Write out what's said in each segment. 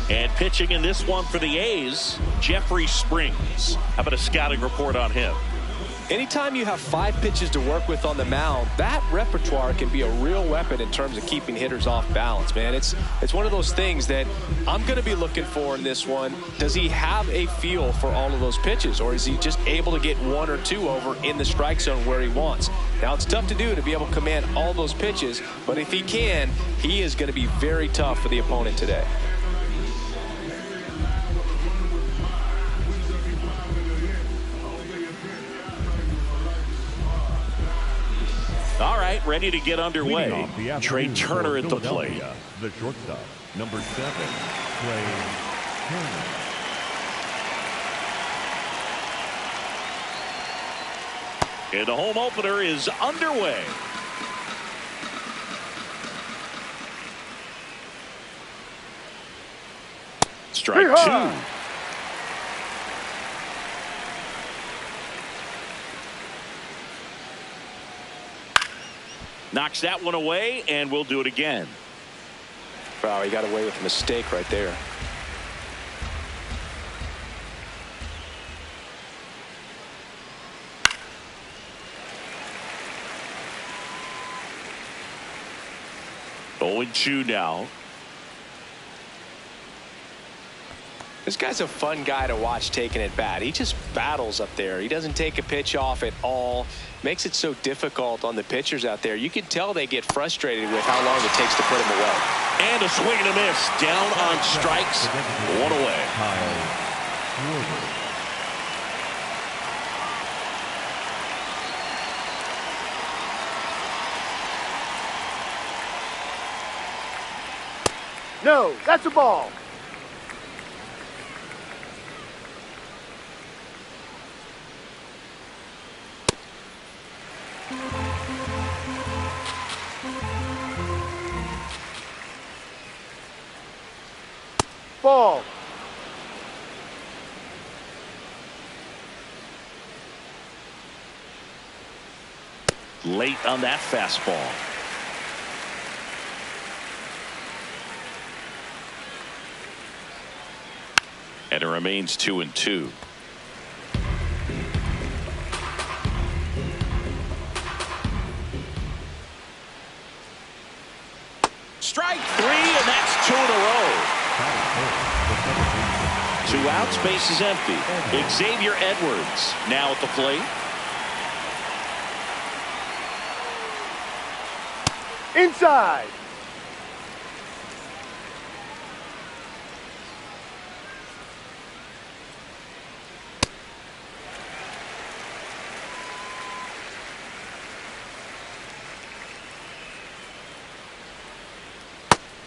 And pitching in this one for the A's, Jeffrey Springs. How about a scouting report on him? Anytime you have 5 pitches to work with on the mound, that repertoire can be a real weapon in terms of keeping hitters off balance, man. It's one of those things that I'm going to be looking for in this one. Does he have a feel for all of those pitches, or is he just able to get 1 or 2 over in the strike zone where he wants? Now, it's tough to do to be able to command all those pitches, but if he can, he is going to be very tough for the opponent today. All right, ready to get underway. Trey Turner at the plate. The shortstop, number 7, Trey Turner. And the home opener is underway. Strike 2. Knocks that one away, and we'll do it again. Wow, he got away with a mistake right there. Oh, and 2 now. This guy's a fun guy to watch taking at bat. He just battles up there. He doesn't take a pitch off at all. Makes it so difficult on the pitchers out there. You can tell they get frustrated with how long it takes to put him away. And a swing and a miss. Down on strikes. 1 away. No, that's a ball. Ball. Late on that fastball. And it remains 2-2. Strike 3, and that's 2 in a row. 2 outs, base is empty. Xavier Edwards now at the plate. Inside.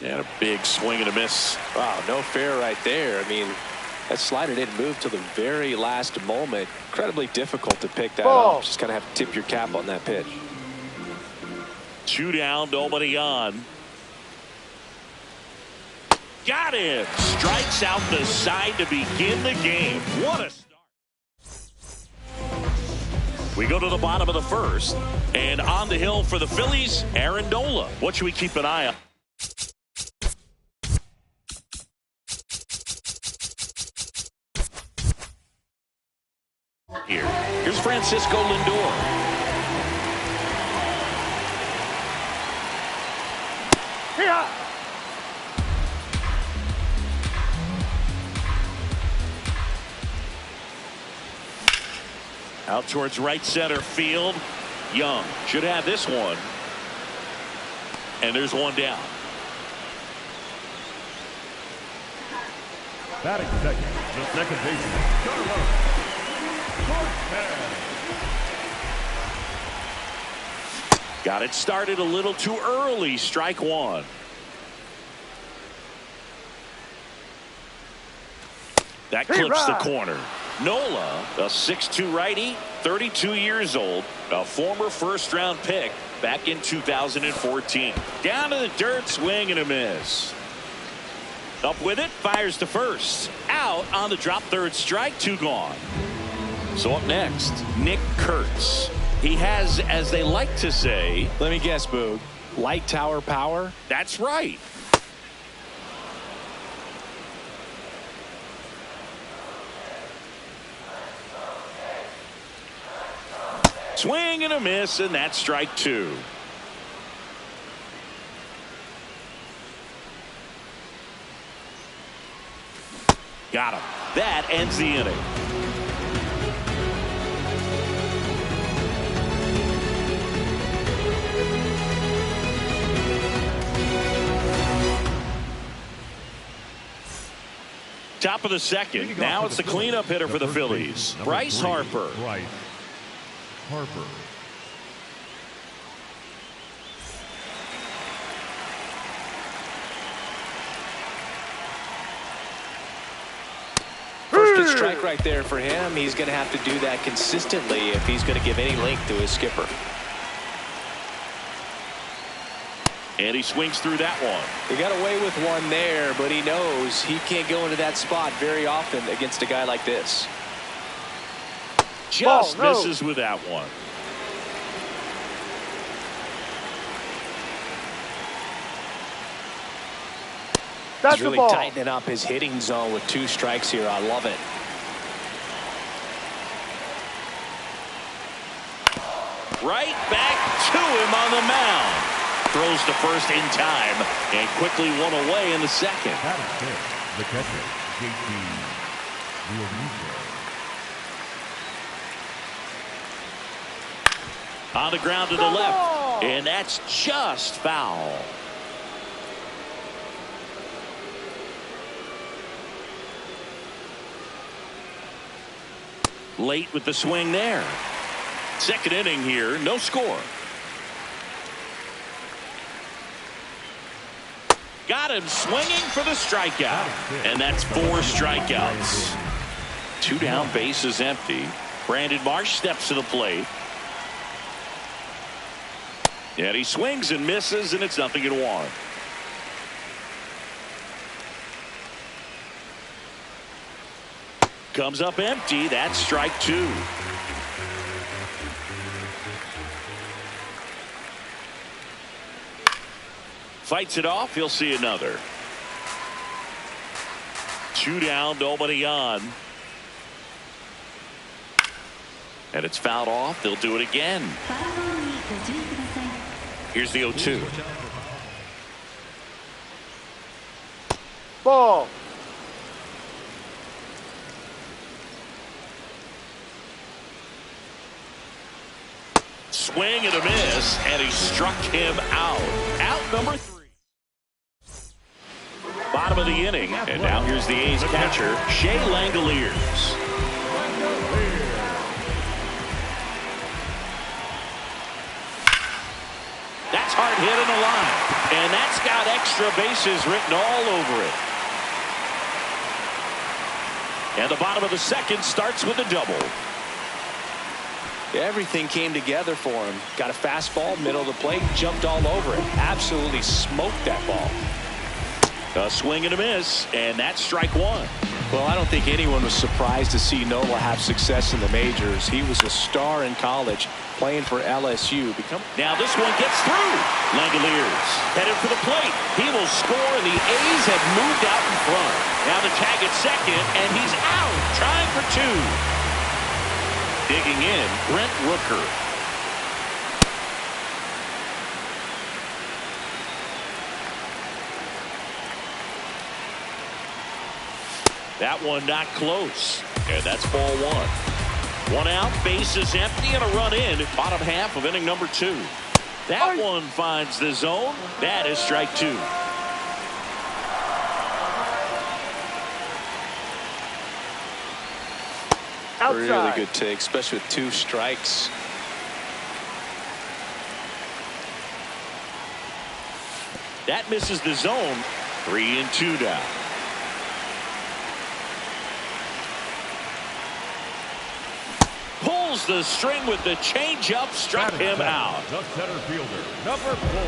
And a big swing and a miss. Wow, no fair right there. I mean, that slider didn't move till the very last moment. Incredibly difficult to pick that up. Just kind of have to tip your cap on that pitch. 2 down, nobody on. Got him. Strikes out the side to begin the game. What a start. We go to the bottom of the first. And on the hill for the Phillies, Aaron Nola. What should we keep an eye on? Here's Francisco Lindor. Here. Out towards right center field. Young should have this one. And there's 1 down. Batting second, the second baseman, Carlos Cortez. Got it started a little too early. Strike 1. That clips the corner. Nola, a 6'2" righty, 32 years old, a former first-round pick back in 2014. Down to the dirt, swing and a miss. Up with it, fires to first. Out on the drop, third strike, 2 gone. So up next, Nick Kurtz. He has, as they like to say, let me guess, Boog, light tower power? That's right. Swing and a miss, and that's strike two. Got him. That ends the inning. Top of the second. Now it's the cleanup hitter for the Phillies, Bryce Harper. Bryce Harper. First strike right there for him. He's going to have to do that consistently if he's going to give any length to his skipper. And he swings through that one. He got away with one there, but he knows he can't go into that spot very often against a guy like this. Just misses with that one. That's He's really the ball. tightening up his hitting zone with 2 strikes here. I love it. Right back to him on the mound. Throws to first in time and quickly one away in the second. That is it. The catcher, JT Realmuto. On the ground to the left, and that's just foul. Late with the swing there. Second inning here, no score. Got him swinging for the strikeout, and that's 4 strikeouts. 2 down, bases empty. Brandon Marsh steps to the plate. And he swings and misses, and it's 0-1. Comes up empty. That's strike 2. Fights it off. He'll see another. 2 down, nobody on. And it's fouled off. They'll do it again. Here's the 0-2. Ball. Swing and a miss, and he struck him out. Out number 3. Bottom of the inning, and now here's the A's catcher, Shea Langoliers. That's hard hit in the line, and that's got extra bases written all over it. And the bottom of the second starts with a double. Everything came together for him. Got a fastball, middle of the plate, jumped all over it. Absolutely smoked that ball. A swing and a miss, and that's strike 1. Well, I don't think anyone was surprised to see Nola have success in the majors. He was a star in college, playing for LSU. Now this one gets through. Langoliers headed for the plate. He will score, and the A's have moved out in front. Now the tag at second, and he's out, trying for 2. Digging in, Brent Rooker. That one not close. And that's ball 1. 1 out, bases empty, and a run in. Bottom half of inning number 2. That one finds the zone. That is strike 2. Outside. Really good take, especially with 2 strikes. That misses the zone. 3-2 down. Pulls the string with the changeup, struck him out. The center fielder, number 4,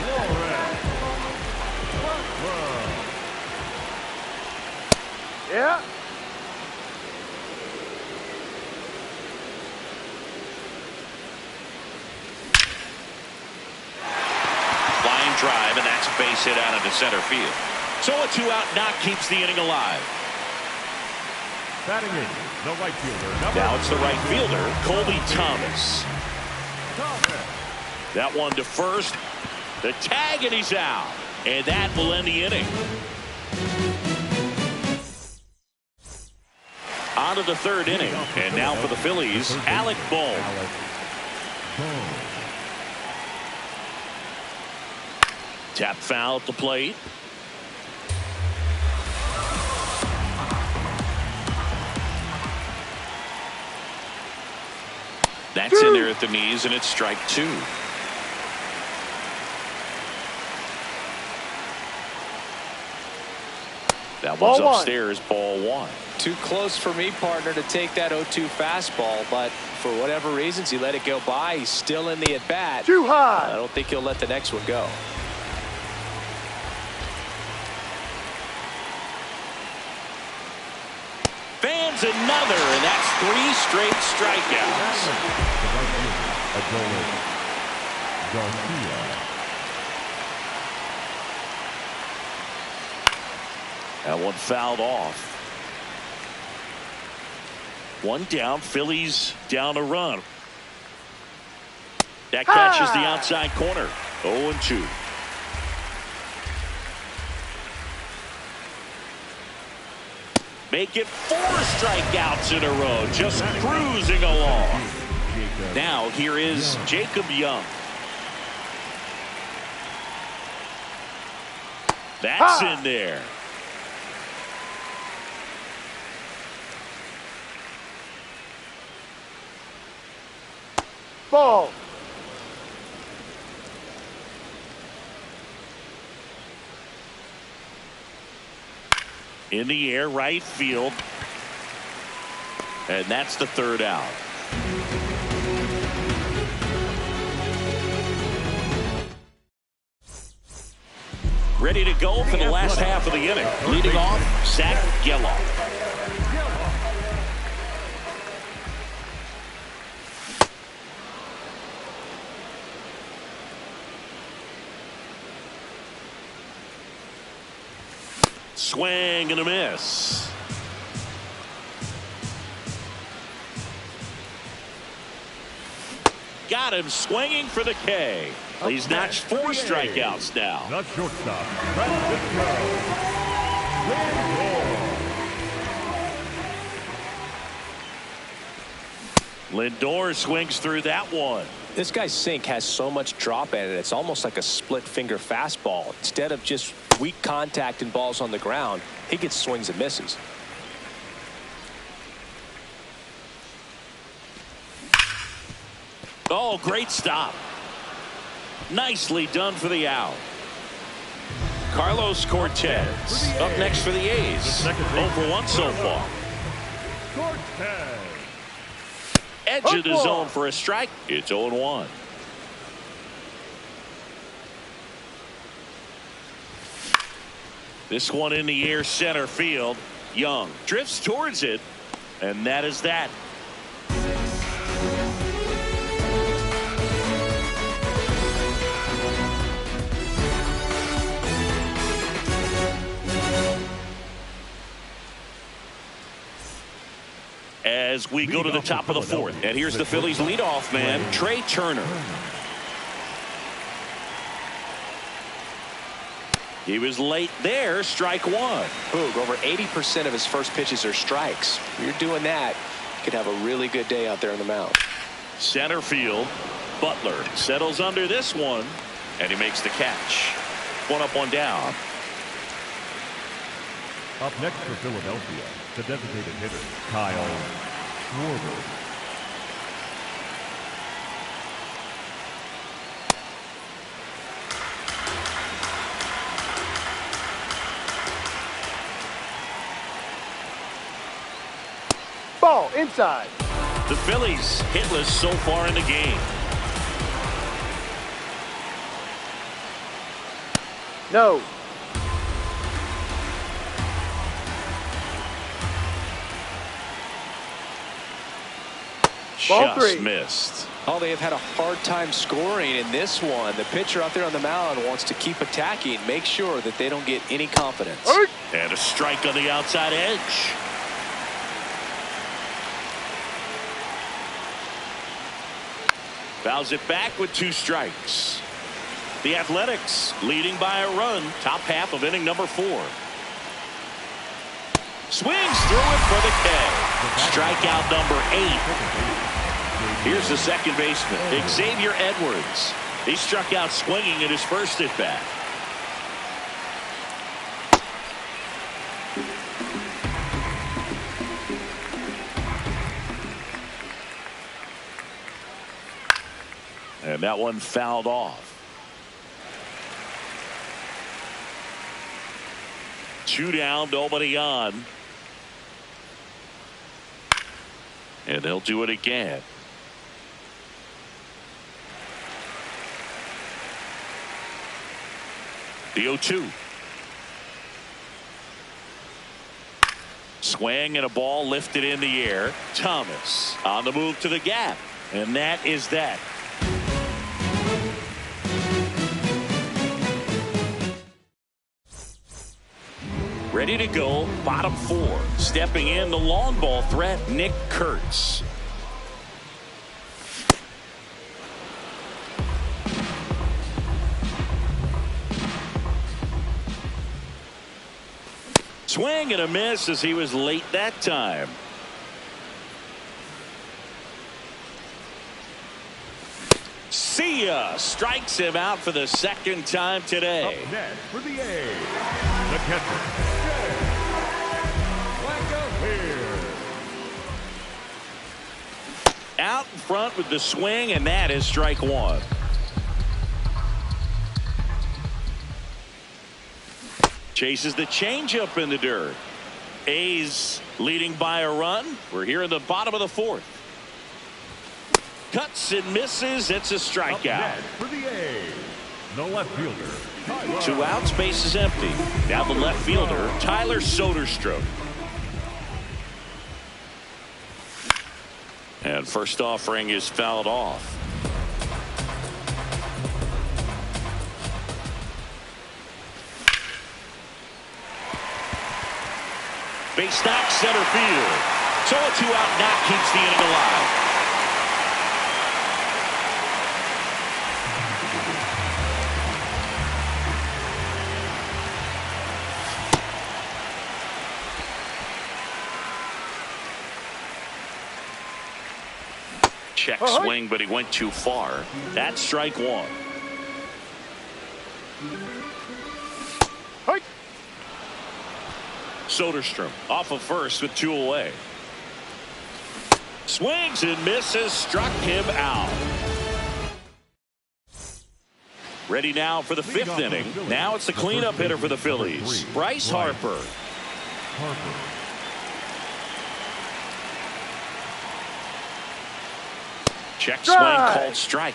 Lawrence Brugman. Yeah. Drive, and that's a base hit out into center field. So a 2-out knock keeps the inning alive. Batting in, the right fielder. Now it's the right fielder, Colby Thomas. That one to first. The tag, and he's out. And that will end the inning. On to the third inning. And now for the Phillies, Alec Bohm. Tap foul at the plate. That's in there at the knees, and it's strike two. That one's upstairs, ball one. Too close for me, partner, to take that 0-2 fastball, but for whatever reasons, he let it go by. He's still in the at-bat. Too high. I don't think he'll let the next one go. Fans another, and that's 3 straight strikeouts. Garcia. That one fouled off. One down, Phillies down a run. That catches the outside corner. 0-2. Make it 4 strikeouts in a row, just cruising along. Now here is Jacob Young. That's in there. Ball. In the air, right field. And that's the third out. Ready to go for the last half of the inning. Leading off, Zach Gelof. Swing and a miss. Got him swinging for the K. He's notched 4 strikeouts now. The shortstop, Francisco Lindor. Lindor swings through that one. This guy's sink has so much drop in it. It's almost like a split finger fastball. Instead of just weak contact and balls on the ground, he gets swings and misses. Oh, great stop. Nicely done for the out. Carlos Cortez up next for the A's. 0 for 1 so far. Cortez. Edge of the zone for a strike. It's 0-1. This one in the air, center field. Young drifts towards it, and that is that. As we go to the top of the 4th, and here's the Phillies leadoff man, Trey Turner. He was late there, strike 1. Boog, over 80% of his first pitches are strikes. If you're doing that, you could have a really good day out there on the mound. Center field, Butler settles under this one, and he makes the catch. 1 up, 1 down. Up next for Philadelphia, the designated hitter, Kyle Schwarber. Ball inside. The Phillies hitless so far in the game. No. Just missed. Oh, they have had a hard time scoring in this one. The pitcher out there on the mound wants to keep attacking, make sure that they don't get any confidence. And a strike on the outside edge. Fouls it back with 2 strikes. The Athletics leading by a run. Top half of inning number 4. Swings through it for the K. Strikeout number 8. Here's the second baseman, Xavier Edwards. He struck out swinging in his first at bat. And that one fouled off. 2 down, nobody on. And they'll do it again. The 0-2. Swing and a ball lifted in the air. Thomas on the move to the gap. And that is that. Ready to go, bottom 4. Stepping in, the long ball threat, Nick Kurtz. Swing and a miss as he was late that time. See ya! Strikes him out for the second time today. Up next for the A's, the catcher. Out in front with the swing, and that is strike 1. Chases the changeup in the dirt. A's leading by a run. We're here in the bottom of the 4th. Cuts and misses. It's a strikeout. For the A's, the left fielder. 2 outs, base is empty. Now the left fielder, Tyler Soderstrom. And first offering is fouled off. Base knock, center field. So a 2-out knock keeps the inning alive. Check swing, but he went too far. That's strike 1. Soderstrom off of first with 2 away. Swings and misses, struck him out. Ready now for the 5th inning. Now it's the cleanup hitter for the Phillies, Bryce Harper. Check swing, called strike.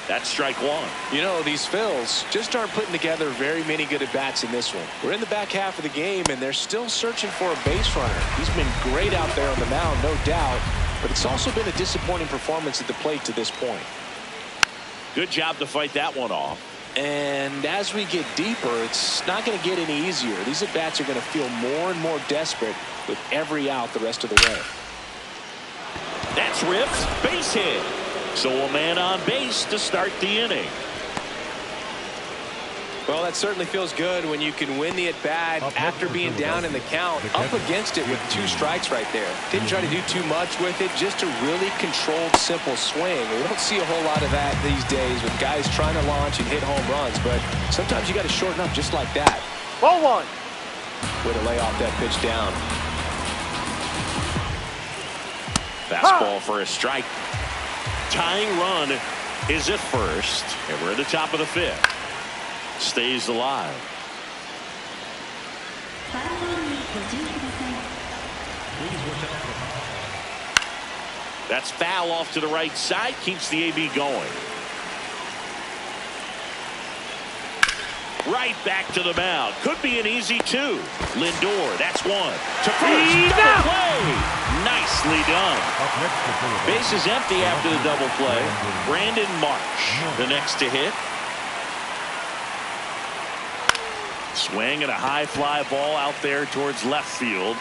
That's strike 1. You know, these Phils just aren't putting together very many good at-bats in this one. We're in the back half of the game, and they're still searching for a base runner. He's been great out there on the mound, no doubt, but it's also been a disappointing performance at the plate to this point. Good job to fight that one off. And as we get deeper, it's not going to get any easier. These at-bats are going to feel more and more desperate with every out the rest of the way. That's ripped. Base hit. So a man on base to start the inning. Well, that certainly feels good when you can win the at-bat after being down in the count, up against it with 2 strikes right there. Didn't try to do too much with it, just a really controlled, simple swing. We don't see a whole lot of that these days with guys trying to launch and hit home runs, but sometimes you got to shorten up just like that. Ball 1. Way to lay off that pitch down. Fastball for a strike. Tying run is at first, and we're at the top of the 5th. Stays alive. That's foul off to the right side, keeps the AB going. Right back to the mound. Could be an easy 2. Lindor, that's 1. To first, double play. Nicely done. Base is empty after the double play. Brandon Marsh, the next to hit. Swing and a high fly ball out there towards left field.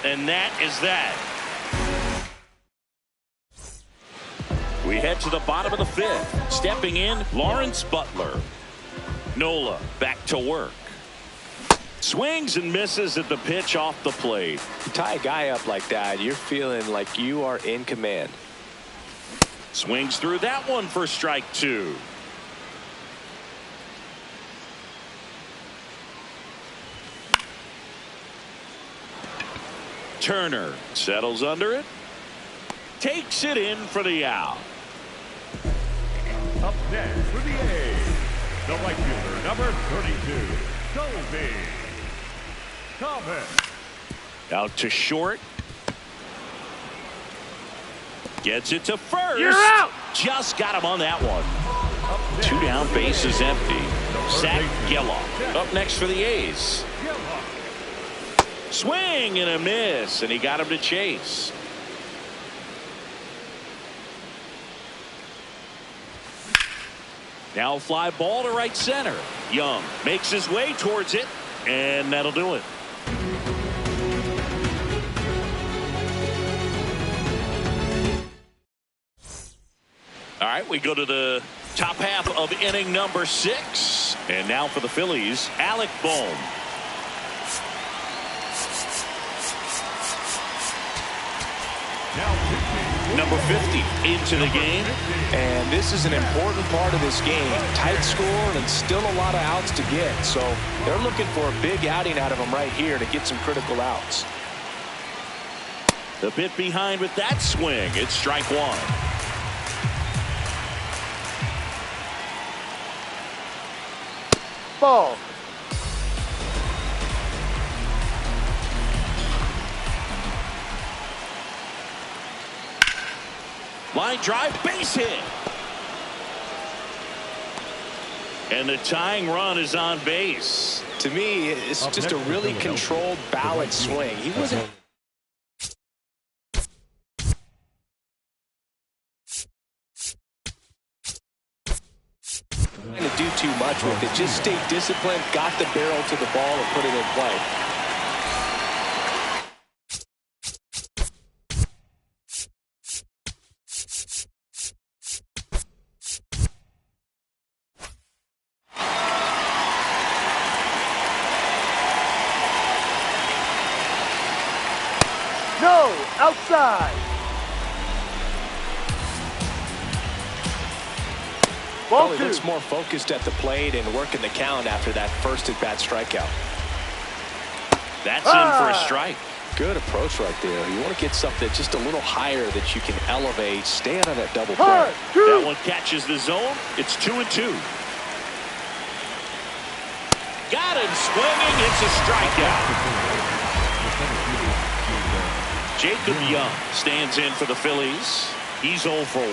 And that is that. We head to the bottom of the fifth. Stepping in, Lawrence Butler. Nola back to work. Swings and misses at the pitch off the plate. You tie a guy up like that, you're feeling like you are in command. Swings through that one for strike two. Turner settles under it. Takes it in for the out. Up next for the A's, the right fielder, number 32, Colby Thomas. Out to short. Gets it to first. You're out. Just got him on that one. Two down, bases empty. Zach Gelof up next for the A's. Swing and a miss, and he got him to chase. Now fly ball to right center. Young makes his way towards it, and that'll do it. All right, we go to the top half of inning number 6. And now for the Phillies, Alec Bohm. Number 50 into the game. And this is an important part of this game. Tight score and still a lot of outs to get. So they're looking for a big outing out of him right here to get some critical outs. The bit behind with that swing. It's strike one. Ball. Line drive, base hit. And the tying run is on base. To me, it's just a really controlled, balanced swing. He wasn't trying to do too much with it. Just stay disciplined, got the barrel to the ball, and put it in play. No, outside. Ball Well, he two. looks more focused at the plate and working the count after that first at-bat strikeout. That's in for a strike. Good approach right there. You want to get something just a little higher that you can elevate. Stay out of that double play. Hard, That one catches the zone. It's 2-2. Got him swinging. It's a strikeout. Jacob Young stands in for the Phillies. He's 0 for 1.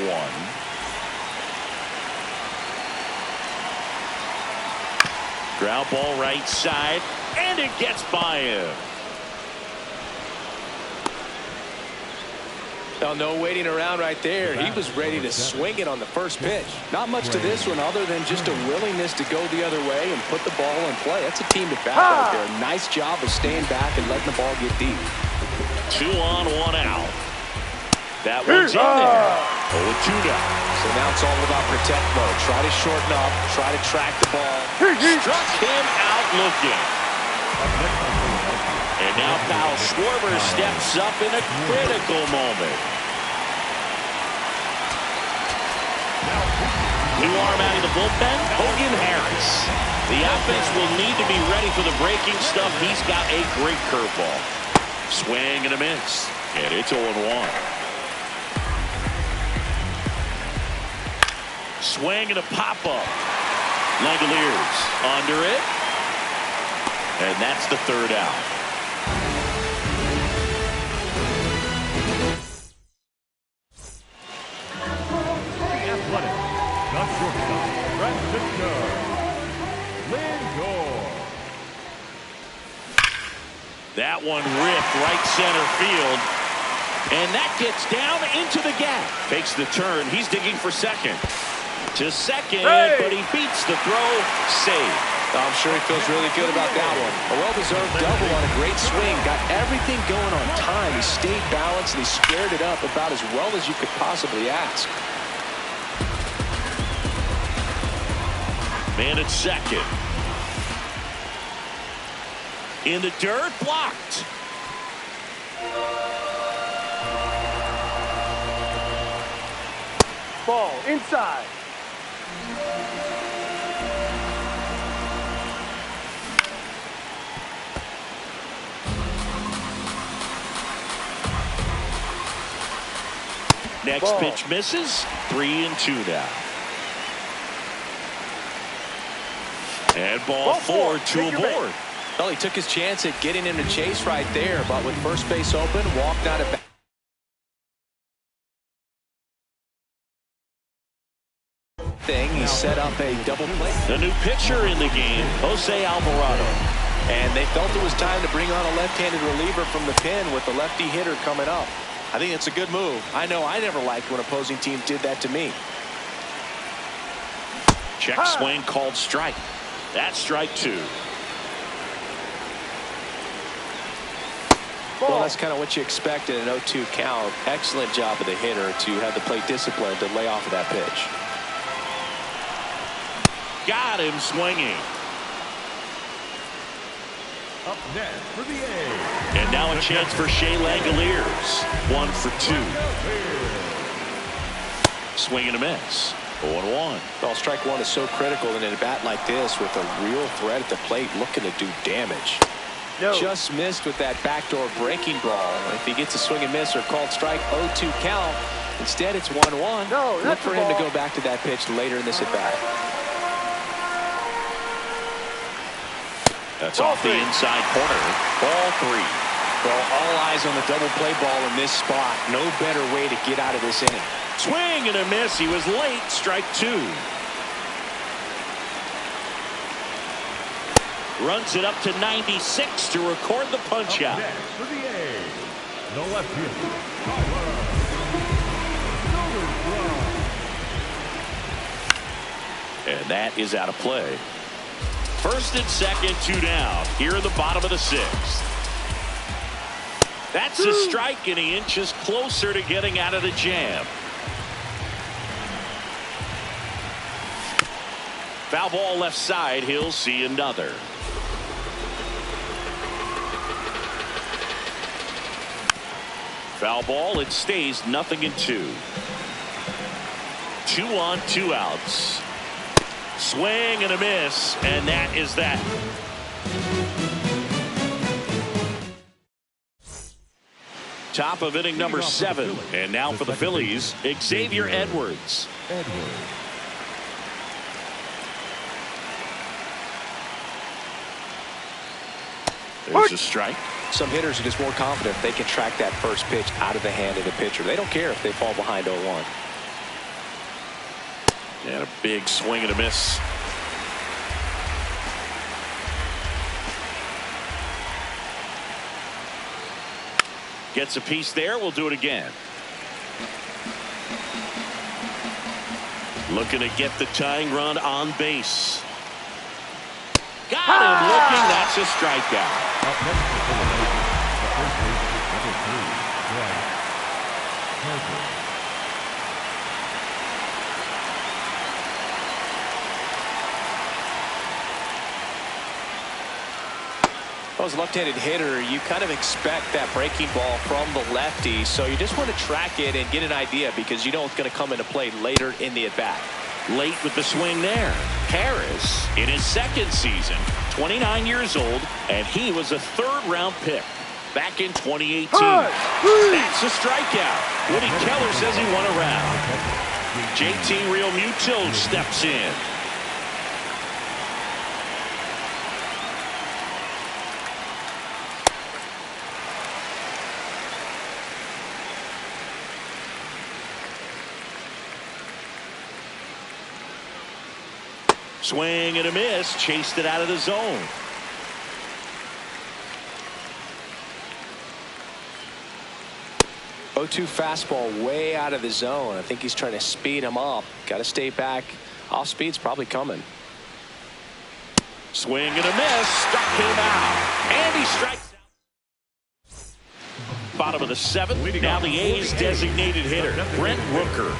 Ground ball right side, and it gets by him. Well, no waiting around right there. He was ready to swing it on the first pitch. Not much to this one other than just a willingness to go the other way and put the ball in play. That's a team to bat right there. Nice job of staying back and letting the ball get deep. 2 on, 1 out. That one's in there. 0-2 now. So now it's all about protect mode. Try to shorten up, try to track the ball. Struck him out looking. And now Kyle Schwarber steps up in a critical moment. New arm out of the bullpen, Hogan Harris. The offense will need to be ready for the breaking stuff. He's got a great curveball. Swing and a miss. And it's 0-1. Swing and a pop-up. Langoliers under it. And that's the third out. The Athletic, the shortstop, Francisco Lindor. That one ripped right center field. And that gets down into the gap. Takes the turn. He's digging for second. To second, but he beats the throw. Save. I'm sure he feels really good about that one. A well-deserved double on a great swing. Got everything going on time. He stayed balanced and he squared it up about as well as you could possibly ask. Man at second. In the dirt, blocked. Ball inside. Next Ball. pitch misses. 3-2 now. And ball four to Take a your board. Well, he took his chance at getting him to chase right there, but with first base open, walked out of bounds. He set up a double play. The new pitcher in the game, Jose Alvarado. And they felt it was time to bring on a left-handed reliever from the pen with the lefty hitter coming up. I think it's a good move. I know I never liked when opposing teams did that to me. Check swing called strike. That's strike two. Well, that's kind of what you expect in an 0-2 count. Excellent job of the hitter to have the plate discipline to lay off of that pitch. Got him swinging. Up next for the A's. And now a chance for Shea Langoliers. 1 for 2. Swing and a miss. 0-1. Well, strike one is so critical in a bat like this with a real threat at the plate looking to do damage. No. Just missed with that backdoor breaking ball. If he gets a swing and miss or called strike, 0-2 count. Instead, it's 1-1. No, Look that's for the him to ball. go back to that pitch later in this at bat. That's off the inside corner. Ball 3. Well, all eyes on the double play ball in this spot. No better way to get out of this inning. Swing and a miss. He was late. Strike 2. Runs it up to 96 to record the punch out. Next for the A's, the left fielder, And that is out of play. First and second, 2 down. Here in the bottom of the 6th. That's a strike, and he inches closer to getting out of the jam. Foul ball left side. He'll see another. Foul ball. It stays 0-2. 2 on, 2 outs. Swing and a miss, and that is that. Top of inning number 7, and now for the Phillies, Xavier Edwards. There's a strike. Some hitters are just more confident if they can track that first pitch out of the hand of the pitcher. They don't care if they fall behind 0-1. And a big swing and a miss. Gets a piece there. We'll do it again. Looking to get the tying run on base. Got him looking. That's a strikeout. Up next for Philadelphia, the first baseman, number 3, Bryce Harper. Well, as a left-handed hitter, you kind of expect that breaking ball from the lefty, so you just want to track it and get an idea because you know it's going to come into play later in the at-bat. Late with the swing there. Harris in his 2nd season, 29 years old, and he was a 3rd-round pick back in 2018. That's a strikeout. Woody Keller says he won a round. JT Realmuto steps in. Swing and a miss. Chased it out of the zone. O2 fastball way out of the zone. I think he's trying to speed him up. Got to stay back. Off speed's probably coming. Swing and a miss. Struck him out. And he strikes out. Bottom of the 7th. Now the A's designated hitter, Brent Rooker.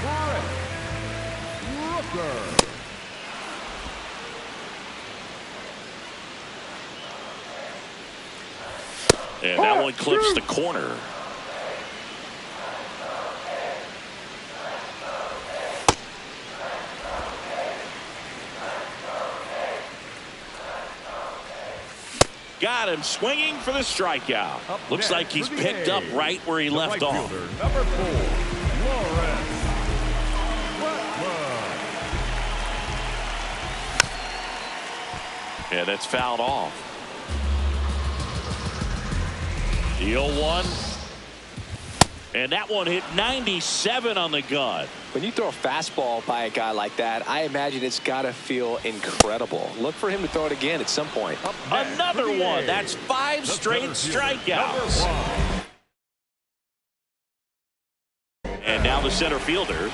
And that one clips the corner. Got him swinging for the strikeout. Looks like he's picked up right where he left off. Number 4, Lawrence Wetland. Yeah, that's fouled off. The 0-1. And that one hit 97 on the gun. When you throw a fastball by a guy like that, I imagine it's got to feel incredible. Look for him to throw it again at some point. Another one. That's 5 straight strikeouts. And now the center fielder,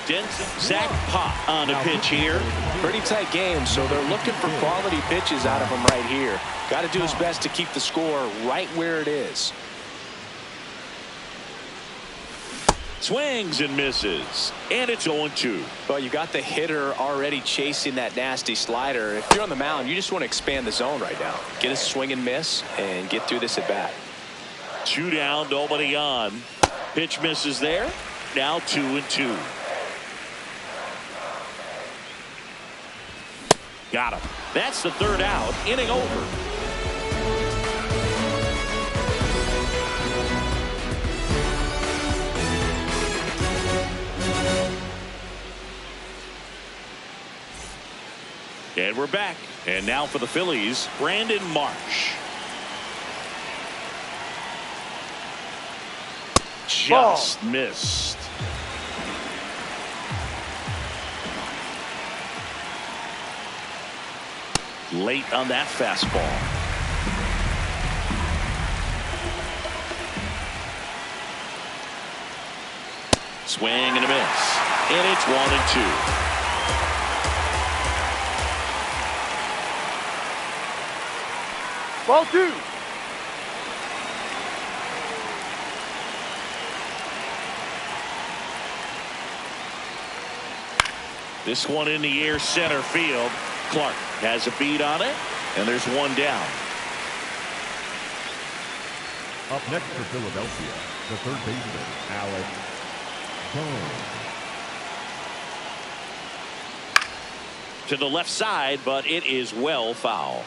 Zach Pop, on the pitch here. Pretty tight game, so they're looking for quality pitches out of him right here. Got to do his best to keep the score right where it is. Swings and misses, and it's 0-2. Well, you got the hitter already chasing that nasty slider. If you're on the mound, you just want to expand the zone right now. Get a swing and miss and get through this at bat. 2 down, nobody on. Pitch misses there. Now 2-2. Got him. That's the 3rd out. Inning over. And we're back. And now for the Phillies, Brandon Marsh. Just missed. Late on that fastball. Swing and a miss. And it's 1-2. Ball 2. This one in the air, center field. Clark has a beat on it, and there's 1 down. Up next for Philadelphia, the 3rd baseman, Alex Jones. To the left side, but it is well foul.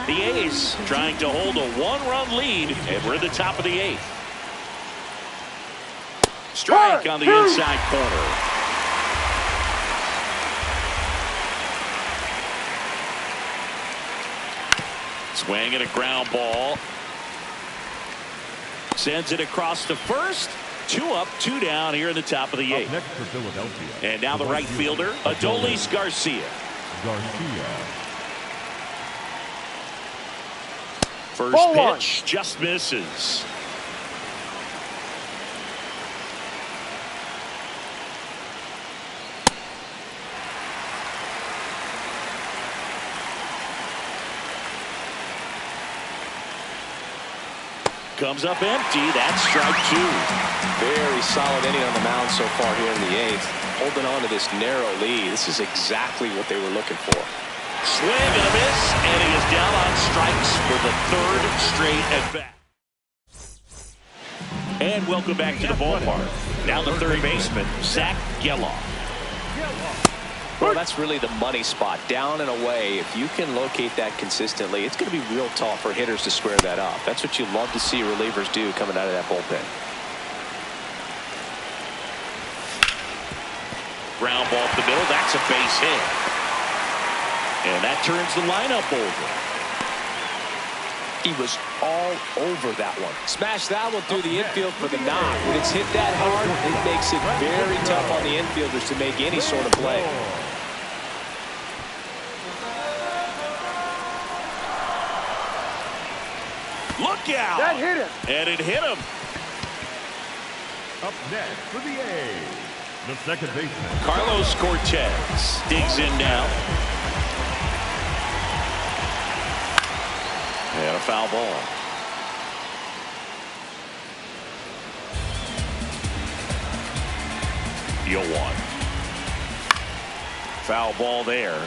The A's trying to hold a 1-run lead, and we're at the top of the 8th. Strike on the inside corner. Swing and a ground ball. Sends it across to first. 2 up, 2 down here in the top of the 8th. Next for Philadelphia. And now the right fielder, Adolis Garcia. First pitch just misses. Comes up empty. That's strike 2. Very solid inning on the mound so far here in the 8th. Holding on to this narrow lead. This is exactly what they were looking for. Swing and a miss, and he is down on strikes for the 3rd straight at bat. And welcome back to the ballpark. Now the 3rd baseman, Zach Gelof. Well, that's really the money spot. Down and away. If you can locate that consistently, it's going to be real tough for hitters to square that up. That's what you love to see relievers do coming out of that bullpen. Ground ball up the middle. That's a base hit. And that turns the lineup over. He was all over that one. Smashed that one through the infield for the knock. When it's hit that hard, it makes it very tough on the infielders to make any sort of play. Look out! That hit him. And it hit him. Up next for the A's, the 2nd baseman, Carlos Cortez digs in now. And a foul ball. The 0-1. Foul ball there.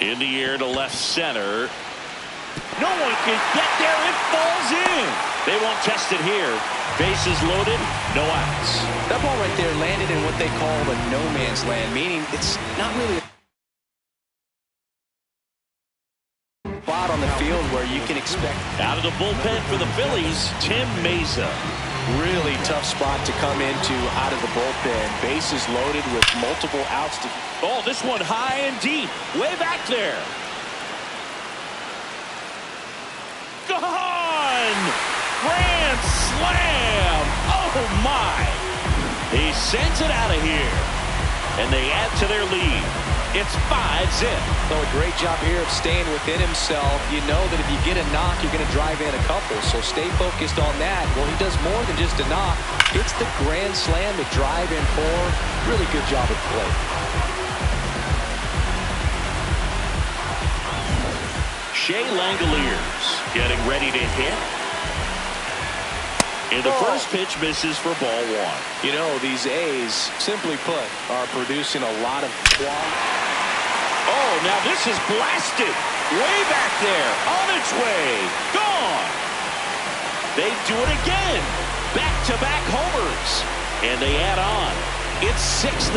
In the air to left center. No one can get there. It falls in. They won't test it here. Bases loaded, no outs. That ball right there landed in what they call the no man's land, meaning it's not really a spot on the field where you can expect. Out of the bullpen for the Phillies, Tim Mayza. Really tough spot to come into out of the bullpen. Bases loaded with multiple outs. Oh, this one high and deep. Way back there. Gone! Grand slam! Oh, my! He sends it out of here. And they add to their lead. It's 5-zip. So a great job here of staying within himself. You know that if you get a knock, you're going to drive in a couple. So stay focused on that. Well, he does more than just a knock. It's the grand slam to drive in 4. Really good job at the plate. Shea Langoliers getting ready to hit. And the first pitch misses for ball 1. You know, these A's, simply put, are producing a lot of quality. Oh, now this is blasted. Way back there. On its way. Gone. They do it again. Back-to-back homers. And they add on. It's 6-0.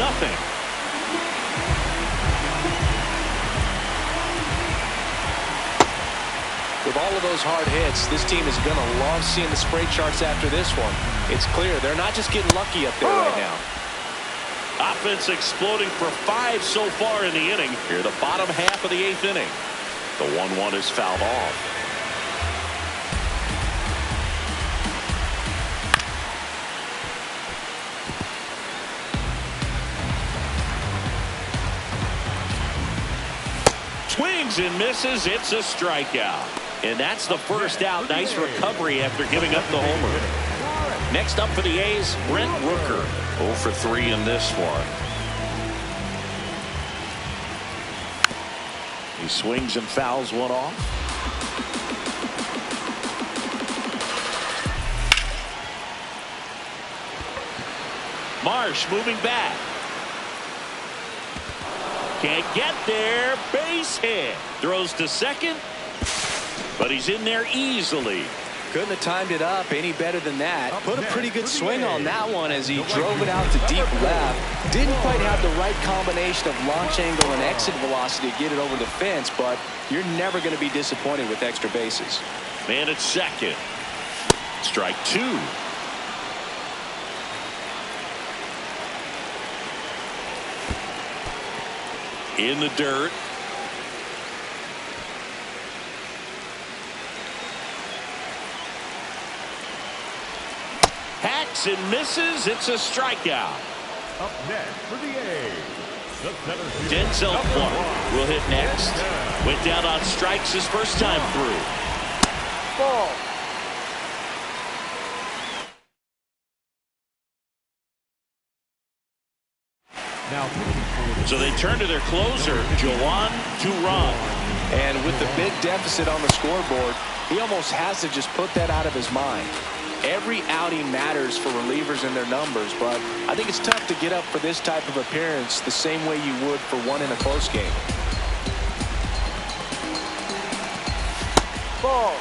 With all of those hard hits, this team is going to love seeing the spray charts after this one. It's clear they're not just getting lucky up there right now. Offense exploding for 5 so far in the inning. Here, the bottom half of the 8th inning. The 1-1 is fouled off. Swings and misses. It's a strikeout. And that's the first out. Nice recovery after giving up the homer. Next up for the A's, Brent Rooker. 0 for 3 in this one. He swings and fouls one off. Marsh moving back. Can't get there. Base hit. Throws to second. But he's in there easily. Couldn't have timed it up any better than that. Put a pretty good swing on that one as he drove it out to deep left. Didn't quite have the right combination of launch angle and exit velocity to get it over the fence, but you're never going to be disappointed with extra bases. Man at second. Strike 2. In the dirt. Hacks and misses. It's a strikeout. Up next for the A's, the center fielder, Denzel Clark will hit next. Went down on strikes his first time through. Ball. So they turn to their closer, Jhoan Duran. And with the big deficit on the scoreboard, he almost has to just put that out of his mind. Every outing matters for relievers and their numbers, but I think it's tough to get up for this type of appearance the same way you would for one in a close game. Ball.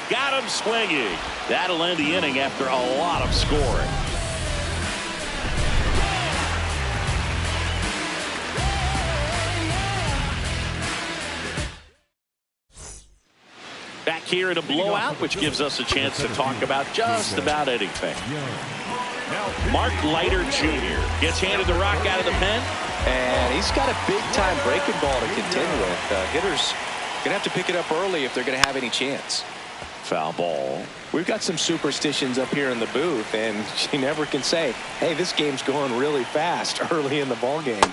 Got him swinging. That'll end the inning after a lot of scoring. Back here in a blowout, which gives us a chance to talk about just about anything. Mark Leiter Jr. gets handed the rock out of the pen. And he's got a big-time breaking ball to contend with. Hitters going to have to pick it up early if they're going to have any chance. Foul ball. We've got some superstitions up here in the booth, and you never can say, hey, this game's going really fast early in the ball game.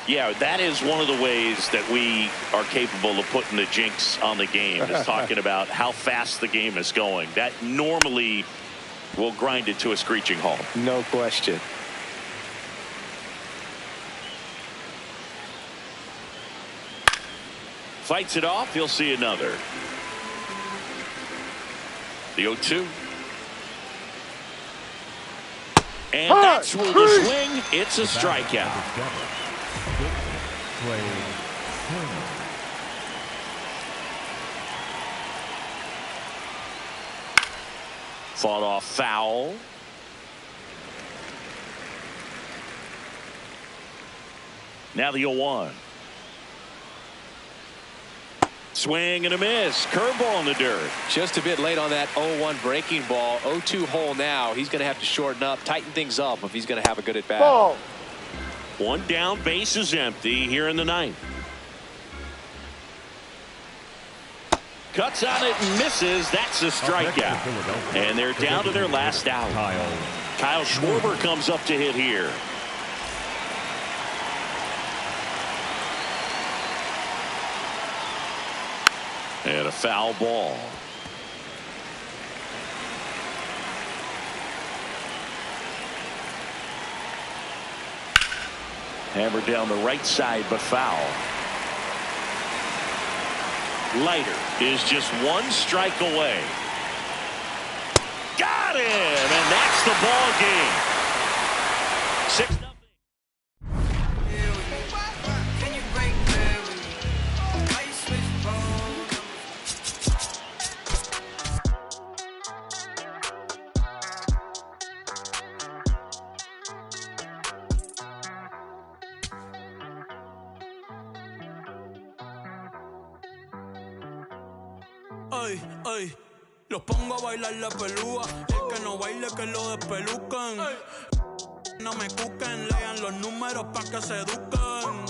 Yeah, that is one of the ways that we are capable of putting the jinx on the game, is talking about how fast the game is going. That normally will grind it to a screeching halt. No question. Fights it off. You'll see another. The 0-2. And that's where the swing. It's a strikeout. Fought off foul. Now the 0-1. Swing and a miss. Curveball in the dirt. Just a bit late on that 0-1 breaking ball. 0-2 hole now. He's going to have to shorten up, tighten things up if he's going to have a good at bat. Ball. One down, base is empty here in the ninth. Cuts on it and misses. That's a strikeout. And they're down to their last out. Kyle Schwarber comes up to hit here. And a foul ball. Hammered down the right side, but foul. Leiter is just one strike away. Got him! And that's the ball game. 6-0. Ay, ay, los pongo a bailar la pelúa. El que no baile que lo despelucan. No me cuquen, lean los números pa' que se eduquen.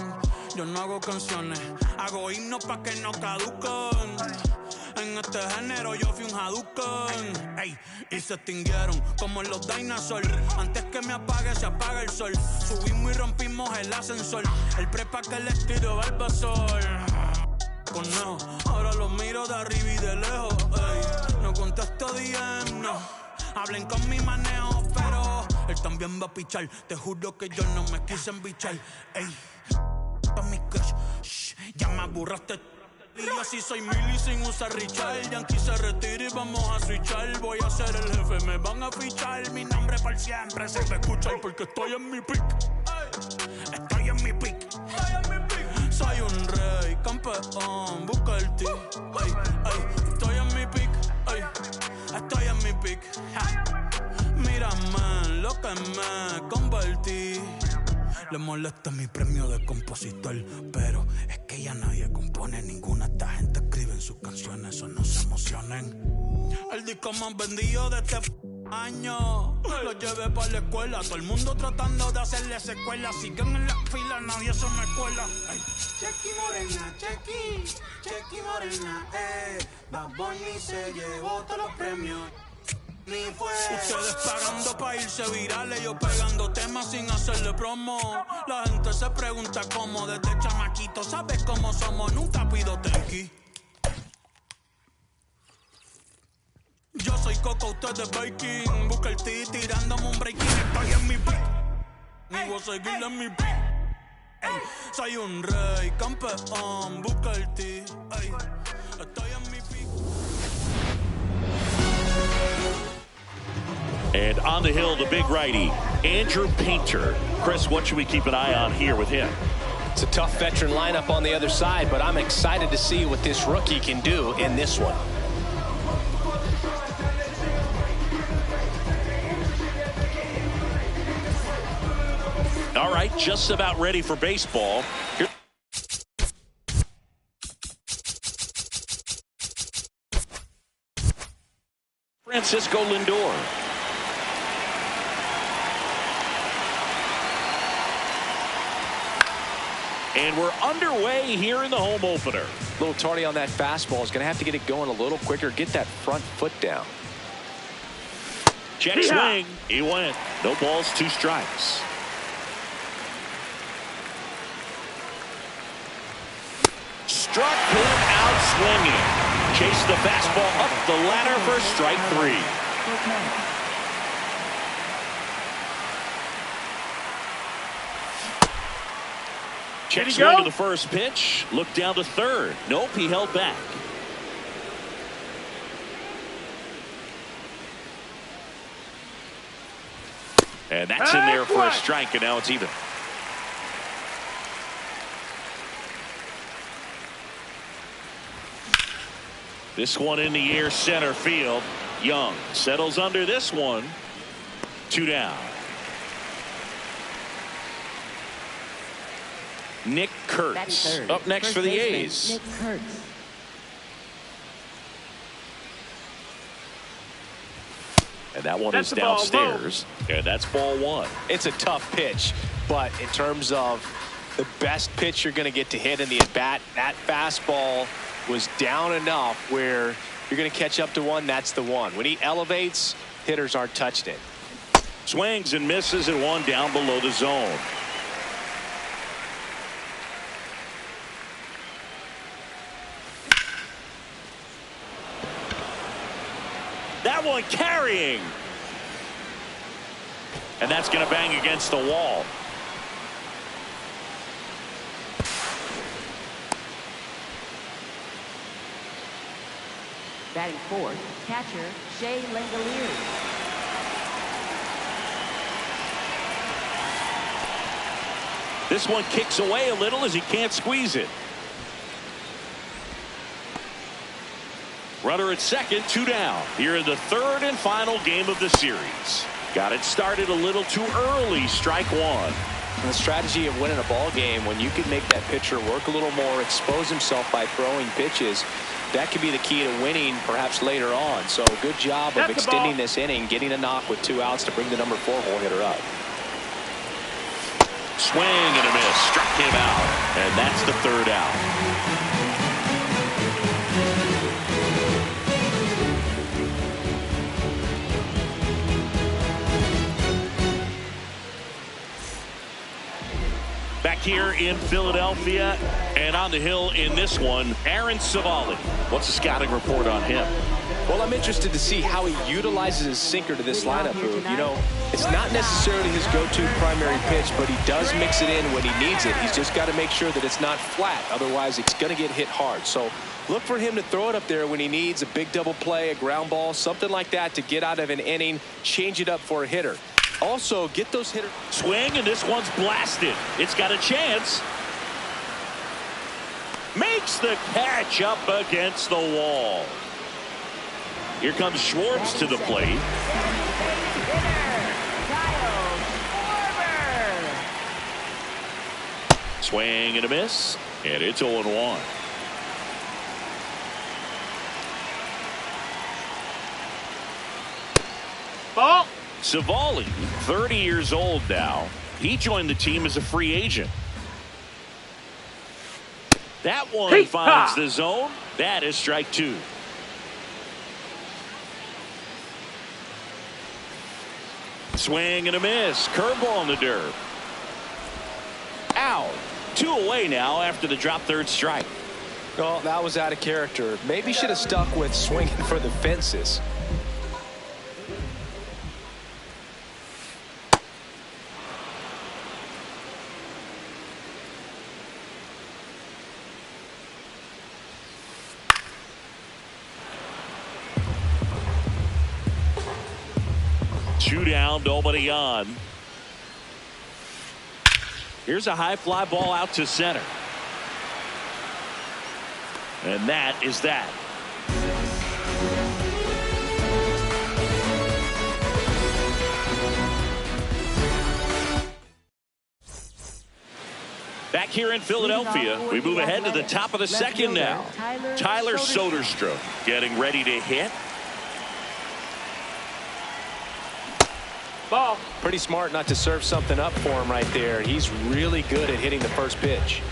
Yo no hago canciones, hago himnos pa' que no caduquen. En este género yo fui un Hadouken. Ey, y se extinguieron como en los dinosaurs. Antes que me apague, se apaga el sol. Subimos y rompimos el ascensor. El prepa que les tiro Barbasol. Conejo, ahora los miro de arriba y de lejos. Ey, no contesto DM, no. Hablen con mi manejo, pero él también va a pichar. Te juro que yo no me quise embichar. Ey, pa' mi crush, shh, ya me aburraste. Y yo así soy Milly sin usar Richard. Yankee se retira y vamos a switchar. Voy a ser el jefe, me van a fichar. Mi nombre por siempre se va a escuchar porque estoy en mi pick. Estoy en mi pick. Soy un rey, campeón, busca el ti. Ay, ay, estoy en mi pick. Ay, estoy en mi pick. Mírame lo que me convertí. Le molesta mi premio de compositor, pero es que ya nadie compone ninguna. Esta gente escribe en sus canciones, eso no se emocionen. El disco más vendido de este año lo llevé para la escuela. Todo el mundo tratando de hacerle secuela. Siguen en la fila, nadie se me cuela. Ay. Chequi Morena, Chequi Morena, Bad Bunny se llevó todos los premios. Ni fue. Ustedes pagando pa' irse virales, yo pegando temas sin hacerle promo. La gente se pregunta cómo, desde chamaquito, ¿sabes cómo somos? Nunca pido tequi. Yo soy Coco, usted es Baking. Busca el ti tirándome un breaking. Estoy en mi pick. Ni voy a seguir en mi pick. Ey, soy un rey, campeón. Busca el ti. Ey, estoy en mi pick. And on the hill, the big righty, Andrew Painter. Chris, what should we keep an eye on here with him? It's a tough veteran lineup on the other side, but I'm excited to see what this rookie can do in this one. All right, just about ready for baseball. Here Francisco Lindor. And we're underway here in the home opener. A little tardy on that fastball. Is going to have to get it going a little quicker, get that front foot down. Check swing. He went. No balls, 2 strikes. Struck him out swinging. Chased the fastball up the ladder for strike 3. Check swing to the first pitch. Look down to third. Nope, he held back. And that's in there for a strike, and now it's even. This one in the air, center field. Young settles under this one. 2 down. Nick Kurtz up next for the A's. Nick Kurtz. And that one is downstairs. And that's ball 1. It's a tough pitch, but in terms of the best pitch you're going to get to hit in the at-bat, that fastball was down enough where you're going to catch up to one. That's the one. When he elevates, hitters aren't touched it. Swings and misses at 1 down below the zone. That one carrying. And that's going to bang against the wall. Batting fourth, catcher Shea Langolieri. This one kicks away a little as he can't squeeze it. Runner at second, 2 down. Here in the 3rd and final game of the series. Got it started a little too early. Strike 1. The strategy of winning a ball game, when you can make that pitcher work a little more, expose himself by throwing pitches, that could be the key to winning perhaps later on. So good job of extending this inning, getting a knock with 2 outs to bring the number 4 hole hitter up. Swing and a miss. Struck him out. And that's the 3rd out. Back here in Philadelphia and on the hill in this one, Aaron Civale. What's the scouting report on him? Well, I'm interested to see how he utilizes his sinker to this lineup, Boog. You know, it's not necessarily his go-to primary pitch, but he does mix it in when he needs it. He's just got to make sure that it's not flat. Otherwise, it's going to get hit hard. So look for him to throw it up there when he needs a big double play, a ground ball, something like that to get out of an inning, change it up for a hitter. Also, get those hitters. Swing, and this one's blasted. It's got a chance. Makes the catch up against the wall. Here comes Schwartz to the plate. Swing and a miss, and it's 0-1. Ball. Civale, 30 years old now. He joined the team as a free agent. That one finds the zone. That is strike 2. Swing and a miss. Curveball in the dirt. Out. 2 away now after the drop 3rd strike. Well, that was out of character. Maybe should have stuck with swinging for the fences. Two down, nobody on. Here's a high fly ball out to center. And that is that. Back here in Philadelphia, we move ahead to the top of the 2nd now. Tyler Soderstrom getting ready to hit. Ball. Pretty smart not to serve something up for him right there. He's really good at hitting the first pitch.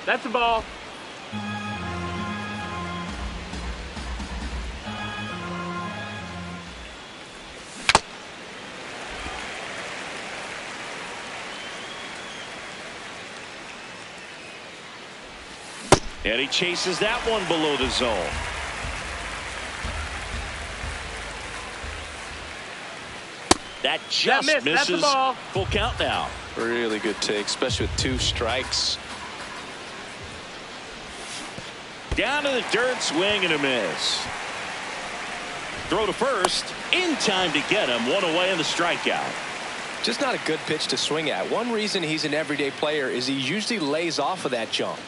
That's a ball. And he chases that one below the zone. That just misses. That's the ball. Full count now. Really good take, especially with 2 strikes. Down to the dirt, swing and a miss. Throw to first. In time to get him. One away in the strikeout. Just not a good pitch to swing at. One reason he's an everyday player is he usually lays off of that junk.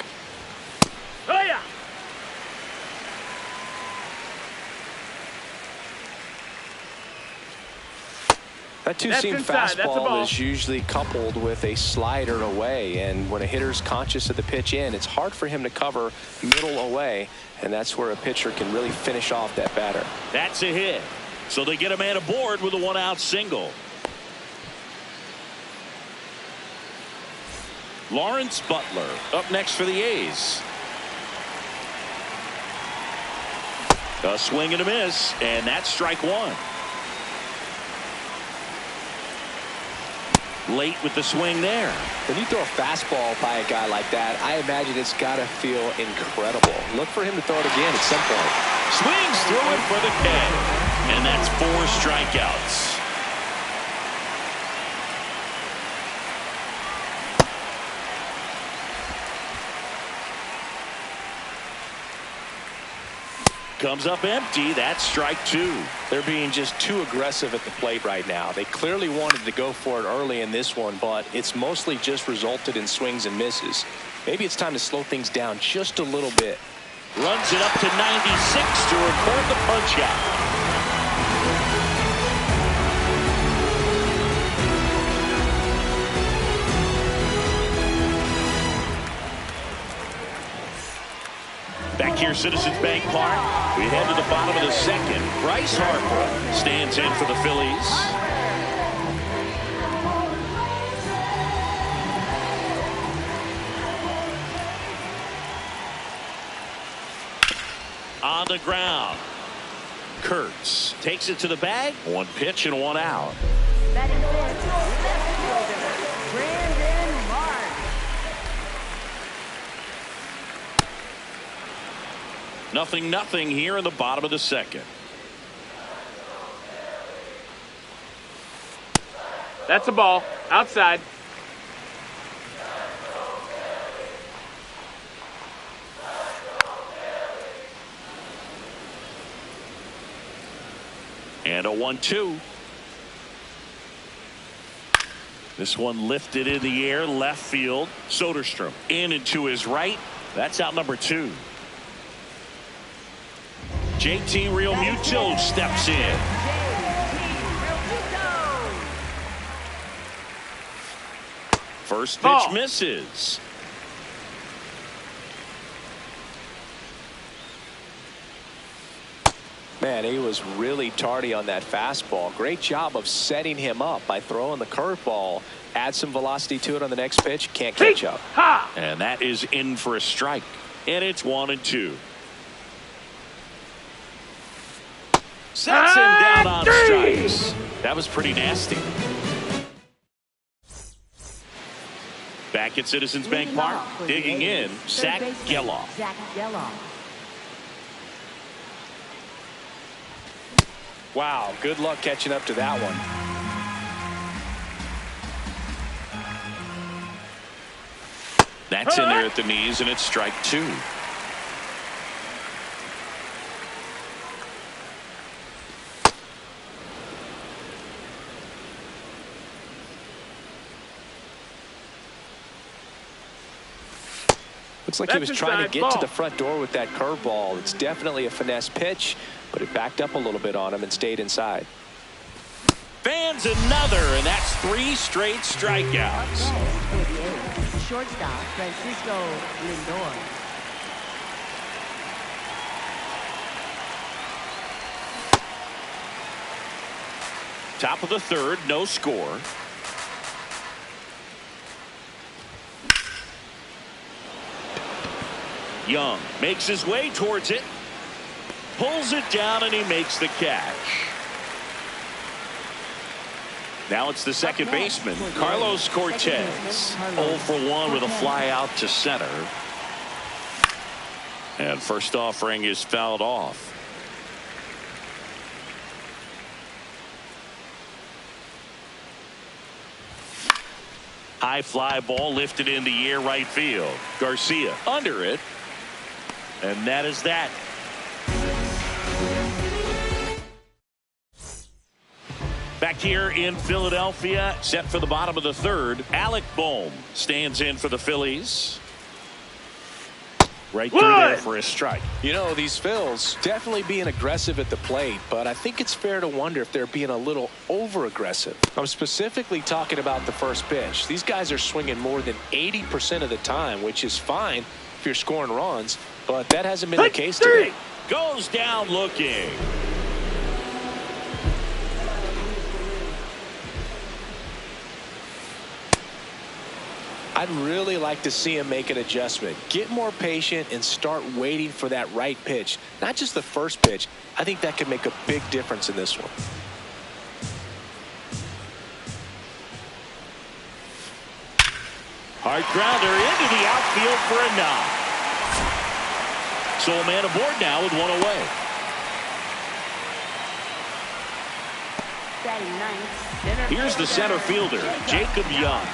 Oh, yeah. That two-seam fastball is usually coupled with a slider away, and when a hitter's conscious of the pitch in, it's hard for him to cover middle away, and that's where a pitcher can really finish off that batter. That's a hit. So they get a man aboard with a one-out single. Lawrence Butler up next for the A's. A swing and a miss, and that's strike one. Late with the swing there. When you throw a fastball by a guy like that, I imagine it's got to feel incredible. Look for him to throw it again at some point. Swings through it for the K. And that's 4 strikeouts. Comes up empty. That's strike 2. They're being just too aggressive at the plate right now. They clearly wanted to go for it early in this one, but it's mostly just resulted in swings and misses. Maybe it's time to slow things down just a little bit. Runs it up to 96 to record the punch out. Back here, Citizens Bank Park. We head to the bottom of the second. Bryce Harper stands in for the Phillies. On the ground. Kurtz takes it to the bag. 1 pitch and 1 out. Batting fifth, left fielder, Brandon Mark. Nothing here in the bottom of the second. That's a ball. Outside. And a 1-2. This one lifted in the air, left field. Soderstrom in and to his right. That's out number 2. JT Realmuto steps in. First pitch misses. Man, he was really tardy on that fastball. Great job of setting him up by throwing the curveball. Add some velocity to it on the next pitch. Can't catch up. And that is in for a strike. And it's 1-2. Sets him down on strikes. That was pretty nasty. Back at Citizens Bank Park, digging in, Zach Geloff. Wow, good luck catching up to that one. That's in there at the knees, and it's strike 2. Looks like he was trying to get to the front door with that curveball. It's definitely a finesse pitch, but it backed up a little bit on him and stayed inside. Fans another, and that's 3 straight strikeouts. Shortstop Francisco Lindor. Top of the third, no score. Young makes his way towards it, pulls it down, and he makes the catch. Now it's the second baseman, Carlos Cortez. 0 for 1 with a fly out to center. And first offering is fouled off. High fly ball lifted in the air, right field. Garcia under it. And that is that. Back here in Philadelphia, set for the bottom of the third, Alec Bohm stands in for the Phillies. Right through there for a strike. You know, these Phils definitely being aggressive at the plate, but I think it's fair to wonder if they're being a little over-aggressive. I'm specifically talking about the first pitch. These guys are swinging more than 80% of the time, which is fine if you're scoring runs, but that hasn't been the case today. Goes down looking. I'd really like to see him make an adjustment. Get more patient and start waiting for that right pitch. Not just the first pitch. I think that could make a big difference in this one. Hard grounder into the outfield for a knock. So a man aboard now with one away. Batting ninth, Here's the center fielder, Jacob Young.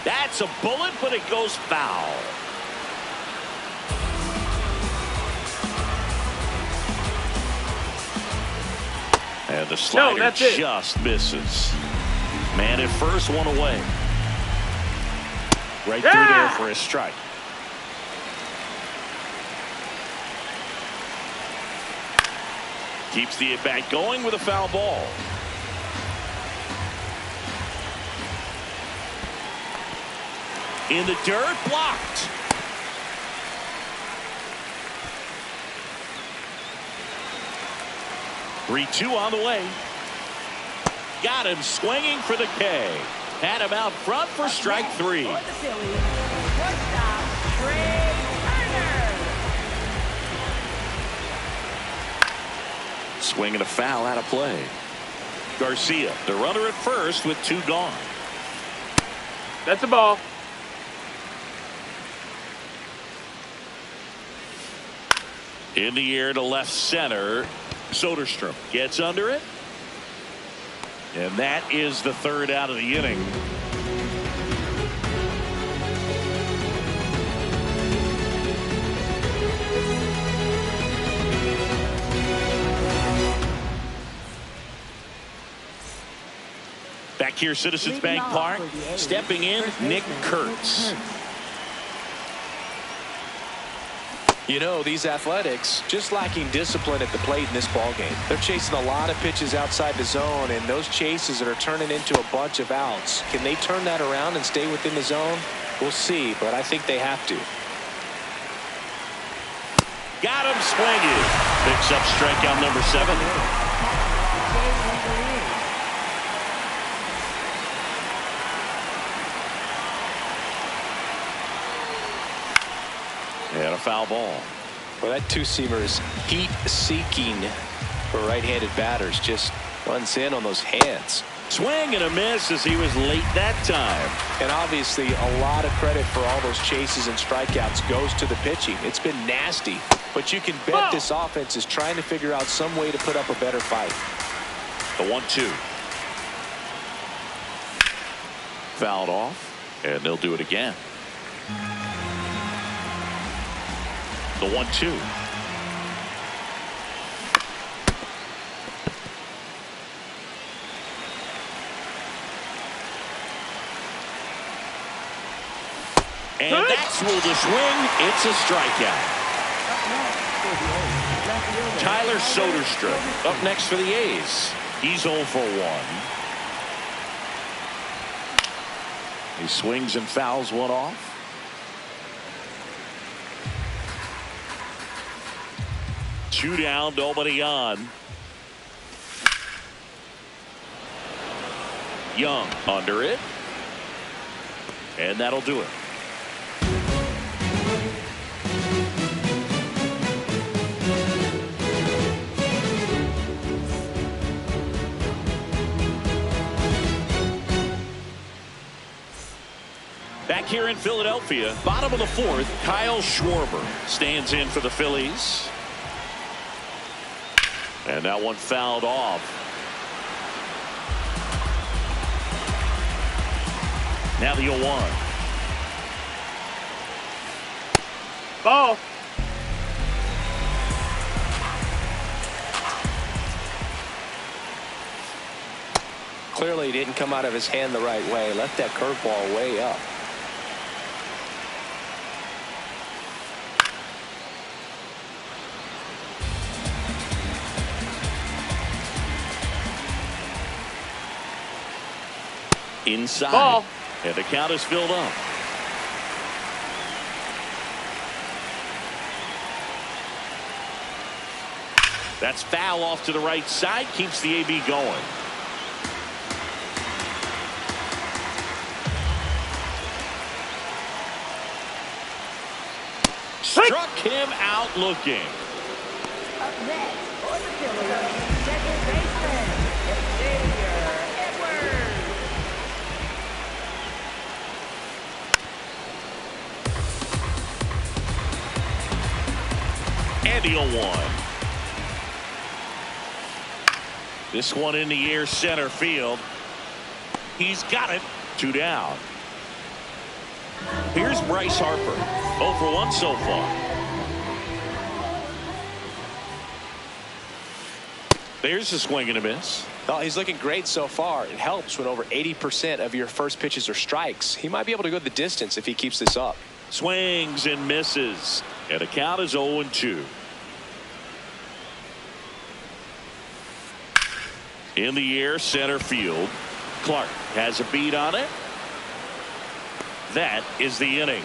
That's a bullet, but it goes foul. And the slider just misses. Man at first, one away. Right through there for a strike. Keeps the at-bat going with a foul ball. In the dirt, blocked. Three-two on the way. Got him swinging for the K. Had him out front for strike three. for the Phillies, shortstop, Trey Turner. Swing and a foul out of play. Garcia, the runner at first with two gone. That's a ball. In the air to left center. Soderstrom gets under it. And that is the third out of the inning. Back here, Citizens Bank Park. Stepping in, Nick Kurtz. You know, these Athletics just lacking discipline at the plate in this ballgame. They're chasing a lot of pitches outside the zone, and those chases that are turning into a bunch of outs. Can they turn that around and stay within the zone? We'll see, but I think they have to. Got him swinging. Picks up strikeout number 7. And a foul ball. Well, that two-seamer is heat-seeking for right-handed batters. Just runs in on those hands. Swing and a miss as he was late that time. And obviously a lot of credit for all those chases and strikeouts goes to the pitching. It's been nasty, but you can bet this offense is trying to figure out some way to put up a better fight. The 1-2. Fouled off, and they'll do it again. The 1-2. And that's ruled a swing. It's a strikeout. Tyler Soderstrom up next for the A's. He's 0 for 1. He swings and fouls one off. Two down, nobody on. Young under it. And that'll do it. Back here in Philadelphia, bottom of the 4th, Kyle Schwarber stands in for the Phillies. And that one fouled off. Now the 0-1. Ball. Clearly didn't come out of his hand the right way. Left that curveball way up. Inside. Ball. And the count is filled up. That's foul off to the right side. Keeps the AB going. Struck him out looking. Up next for the Phillies, second baseman, Xavier Edwards. And the 0-1. This one in the air, center field. He's got it. 2 down. Here's Bryce Harper. 0 for 1 so far. There's a swing and a miss. Oh, he's looking great so far. It helps when over 80% of your first pitches are strikes. He might be able to go the distance if he keeps this up. Swings and misses. And the count is 0-2. In the air, center field. Clark has a beat on it. That is the inning.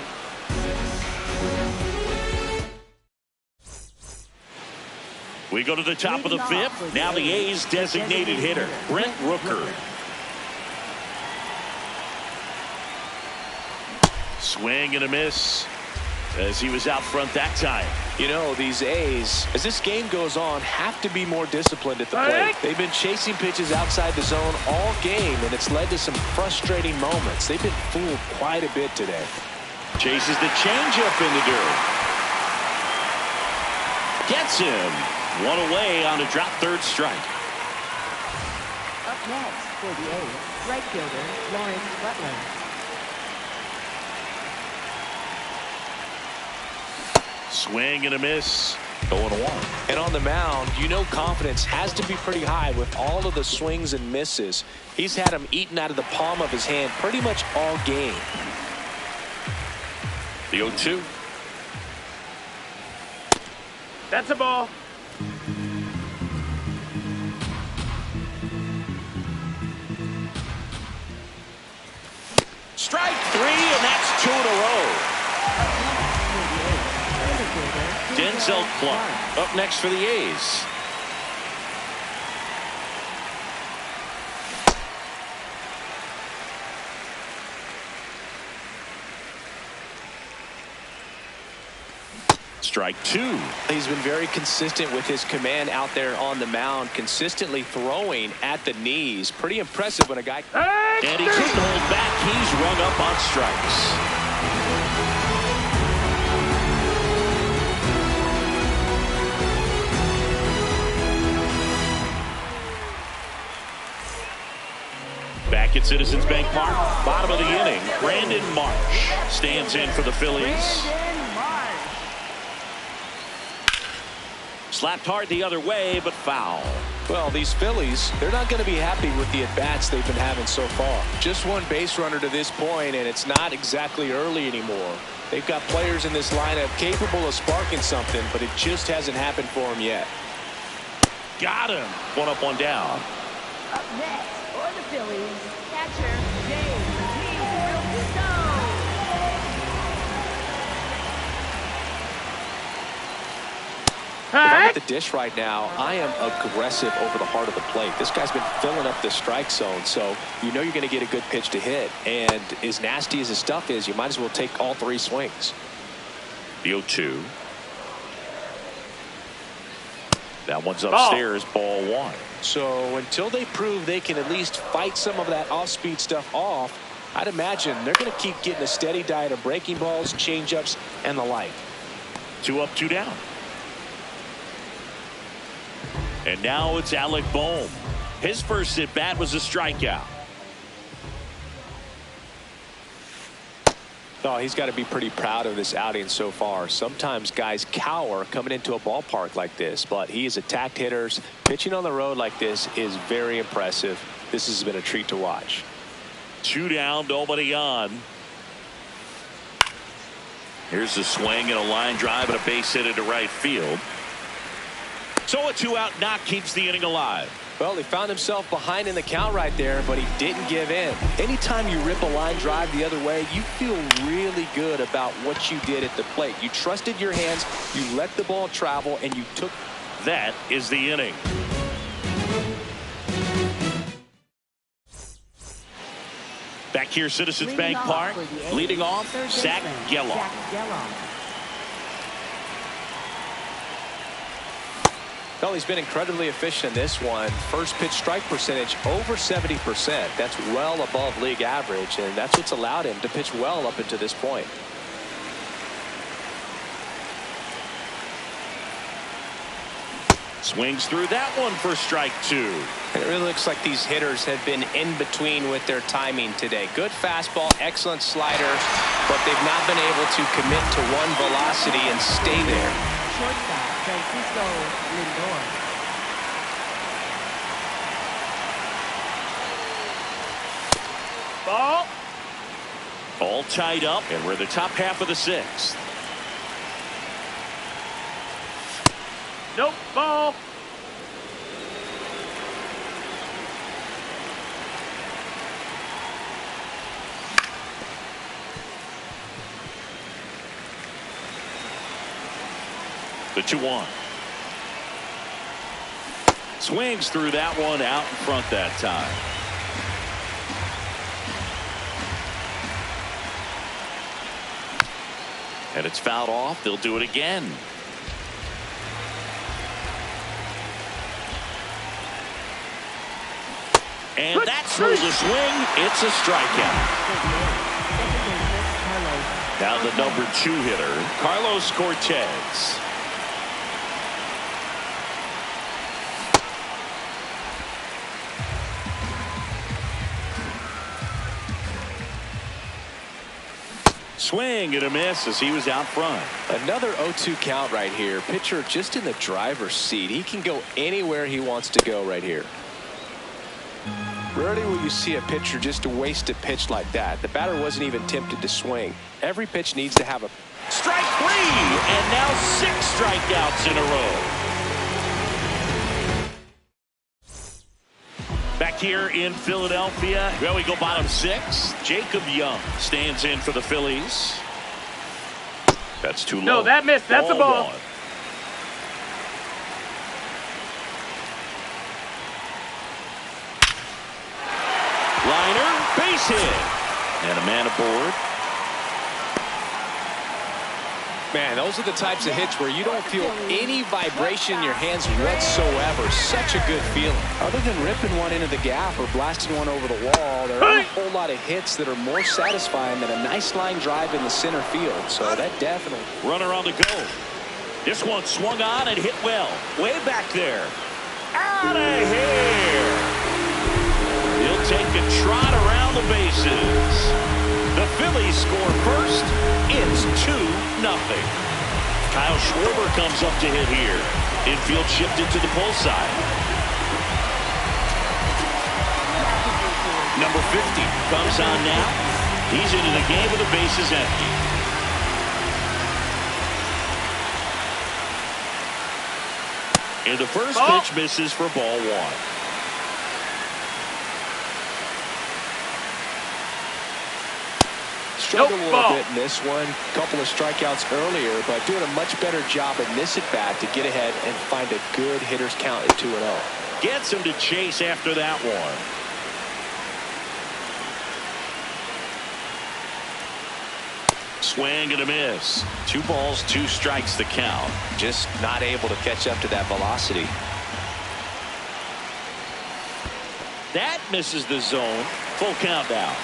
We go to the top of the 5th. Now the A's designated hitter, Brent Rooker. Swing and a miss as he was out front that time. You know, these A's, as this game goes on, have to be more disciplined at the plate. They've been chasing pitches outside the zone all game, and it's led to some frustrating moments. They've been fooled quite a bit today. Chases the changeup in the dirt. Gets him. One away on a drop third strike. Up next for the A's, right fielder Lawrence Butler. Swing and a miss. 0-1. And on the mound, you know confidence has to be pretty high with all of the swings and misses. He's had them eaten out of the palm of his hand pretty much all game. The 0-2. That's a ball. Strike 3, and that's 2 in a row. Denzel Clark up next for the A's. Strike 2. He's been very consistent with his command out there on the mound, consistently throwing at the knees. Pretty impressive when a guy... And he couldn't hold back. He's rung up on strikes. Back at Citizens Bank Park, bottom of the inning, Brandon Marsh stands in for the Phillies. Slapped hard the other way, but foul. Well, these Phillies, they're not going to be happy with the at-bats they've been having so far. Just one base runner to this point, and it's not exactly early anymore. They've got players in this lineup capable of sparking something, but it just hasn't happened for them yet. Got him. One up, one down. Up next for the Phillies, catcher James T. Realmuto. If I'm at the dish right now, I am aggressive over the heart of the plate. This guy's been filling up the strike zone, so you know you're going to get a good pitch to hit. And as nasty as his stuff is, you might as well take all 3 swings. The 0-2. That one's upstairs, ball 1. So until they prove they can at least fight some of that off-speed stuff off, I'd imagine they're going to keep getting a steady diet of breaking balls, changeups, and the like. 2 up, 2 down. And now it's Alec Bohm. His first at bat was a strikeout. Oh, he's got to be pretty proud of this outing so far. Sometimes guys cower coming into a ballpark like this, but he has attacked hitters. Pitching on the road like this is very impressive. This has been a treat to watch. 2 down, nobody on. Here's the swing and a line drive and a base hit into right field. So a 2-out knock keeps the inning alive. Well, he found himself behind in the count right there, but he didn't give in. Anytime you rip a line drive the other way, you feel really good about what you did at the plate. You trusted your hands, you let the ball travel, and you took. That is the inning. Back here, Citizens Bank Park. Leading off, Zach Gelof. Well, he's been incredibly efficient in this one. First pitch strike percentage over 70%. That's well above league average, and that's what's allowed him to pitch well up until this point. Swings through that one for strike 2. And it really looks like these hitters have been in between with their timing today. Good fastball, excellent slider, but they've not been able to commit to one velocity and stay there. Shortstop, Francisco Lindor. Ball. All tied up, and we're the top half of the 6th. Nope. Ball. The 2-1. Swings through that one out in front that time. And it's fouled off. They'll do it again. And that's through the swing. It's a strikeout. Now the number 2 hitter, Carlos Cortez. Swing and a miss as he was out front. Another 0-2 count right here. Pitcher just in the driver's seat. He can go anywhere he wants to go right here. Rarely will you see a pitcher just waste a pitch like that. The batter wasn't even tempted to swing. Every pitch needs to have a strike 3, and now 6 strikeouts in a row. Back here in Philadelphia, well, we go bottom 6. Jacob Young stands in for the Phillies. That's too low. No, that missed. That's a ball. One. Liner, base hit, and a man aboard. Man, those are the types of hits where you don't feel any vibration in your hands whatsoever. Such a good feeling. Other than ripping one into the gap or blasting one over the wall, there aren't a whole lot of hits that are more satisfying than a nice line drive in the center field. So that definitely. Runner on the go. This one swung on and hit well. Way back there. Out of here. He'll take a trot around the bases. The Phillies score first. It's 2-0. Kyle Schwarber comes up to hit here. Infield shifted to the pull side. Number 50 comes on now. He's into the game with the bases empty. And the first pitch misses for ball 1. Struggled a little bit in this one. Couple of strikeouts earlier, but doing a much better job in this at bat to get ahead and find a good hitter's count at 2-0. Gets him to chase after that one. Swing and a miss. 2 balls, 2 strikes the count. Just not able to catch up to that velocity. That misses the zone. Full count now.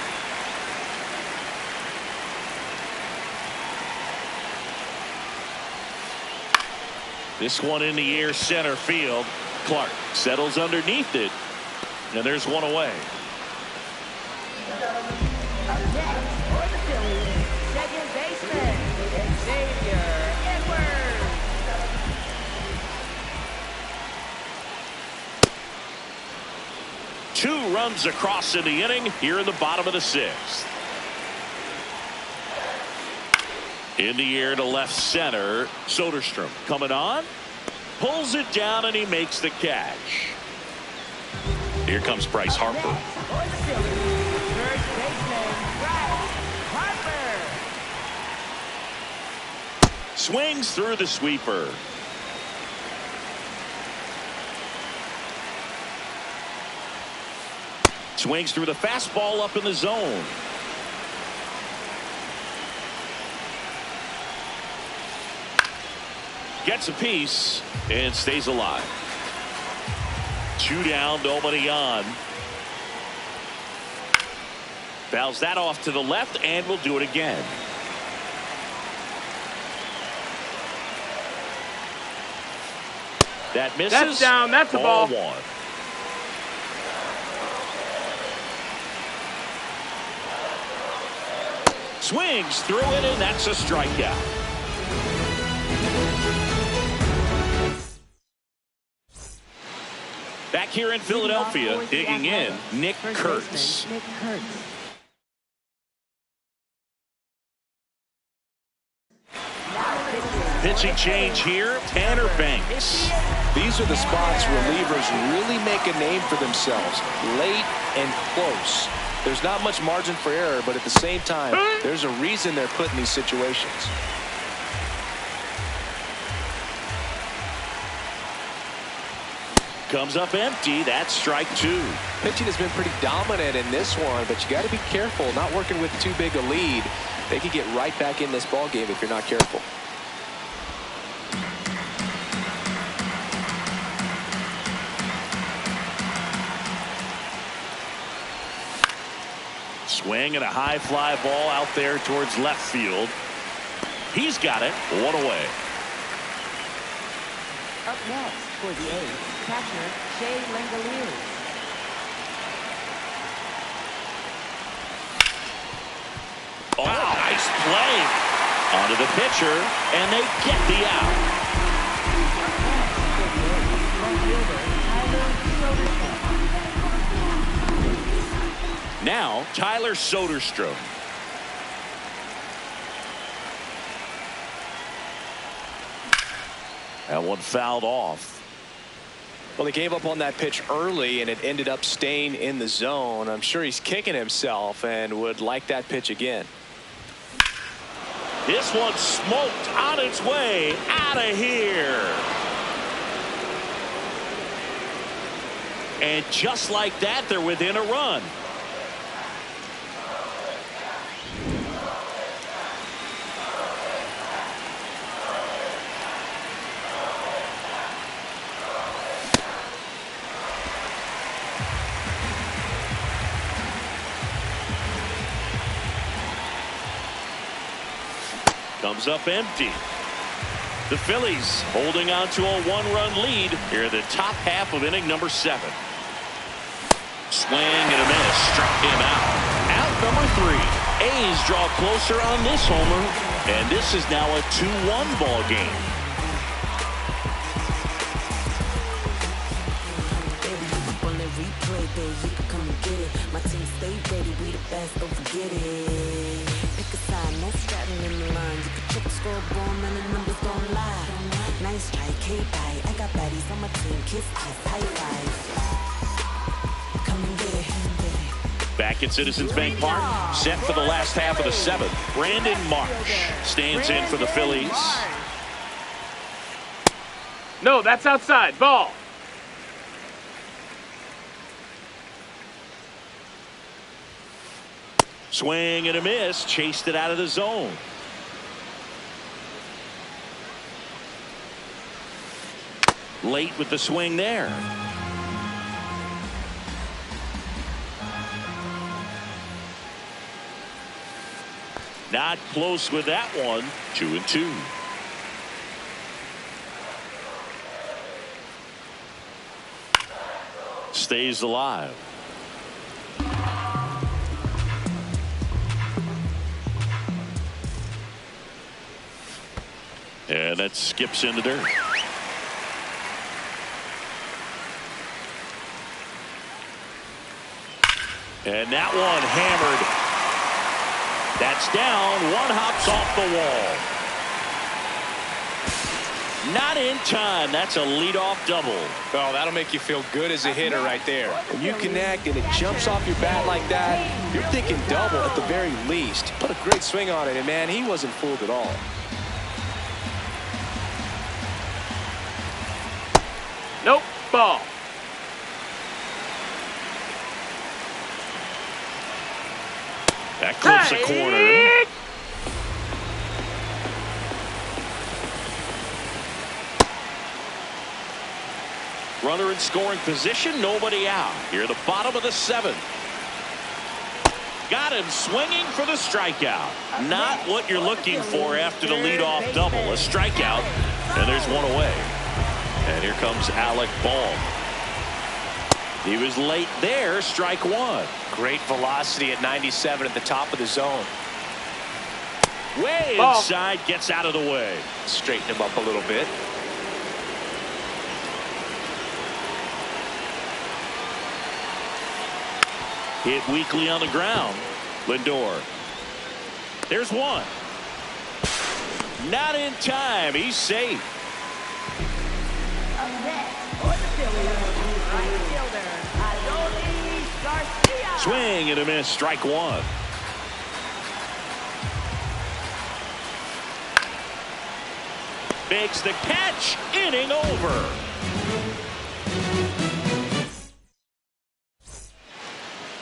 This one in the air center field. Clark settles underneath it. And there's one away. Up next for the Phillies, second baseman, Xavier Edwards. Two runs across in the inning here in the bottom of the sixth. In the air to left center. Soderstrom coming on. Pulls it down and he makes the catch. Here comes Bryce Harper. For the Phillies, first baseman, Bryce Harper. Swings through the sweeper. Swings through the fastball up in the zone. Gets a piece and stays alive. Two down, nobody on. Fouls that off to the left and will do it again. That misses. That's down. That's a ball. One. Swings through it, and that's a strikeout. Back here in Philadelphia, digging in, Nick Kurtz. Nick Kurtz. Pitching change here, Tanner Banks. These are the spots relievers really make a name for themselves, late and close. There's not much margin for error, but at the same time, there's a reason they're put in these situations. Comes up empty. That's strike two. Pitching has been pretty dominant in this one, but you got to be careful, not working with too big a lead. They could get right back in this ball game if you're not careful. Swing and a high fly ball out there towards left field. He's got it. One away. Up next for the A's, catcher Shea Langeliers. Oh, nice play. Onto the pitcher, and they get the out. Now, Tyler Soderstrom. That one fouled off. Well, he gave up on that pitch early, and it ended up staying in the zone. I'm sure he's kicking himself and would like that pitch again. This one smoked on its way out of here. And just like that, they're within a run. Comes up empty. The Phillies holding on to a one-run lead here in the top half of inning number 7. Swing and a miss. Struck him out. Out number 3. A's draw closer on this homer, and this is now a 2-1 ball game. My team stay ready, we the best, don't forget it. Pick a side, no straddling in the line. You can check the scoreboard, man, the numbers don't lie. Nice try, K-bite. I got baddies on my team, kiss, kiss, high five. Come and get it. Back at Citizens Bank Park, set for the last half of the 7th. Brandon Marsh stands in for the Phillies. No, that's outside. Ball. Swing and a miss. Chased it out of the zone. Late with the swing there. Not close with that one. 2-2. Stays alive. And that skips into dirt. And that one hammered. That's down. One hops off the wall. Not in time. That's a leadoff double. Oh, that'll make you feel good as a hitter right there. When you connect and it jumps off your bat like that, you're thinking double at the very least. Put a great swing on it, and man, he wasn't fooled at all. Nope, ball. That clips the corner. Runner in scoring position, nobody out. Here at the bottom of the 7th. Got him swinging for the strikeout. Not what you're looking for after the leadoff double. A strikeout, and there's one away. And here comes Alec Bohm. He was late there, strike one. Great velocity at 97 at the top of the zone. Way inside, gets out of the way. Straighten him up a little bit. Hit weakly on the ground. Lindor. There's one. Not in time. He's safe. Up next, for the Phillies, right fielder, Adolis Garcia. Swing and a miss. Strike one. Makes the catch. Inning over.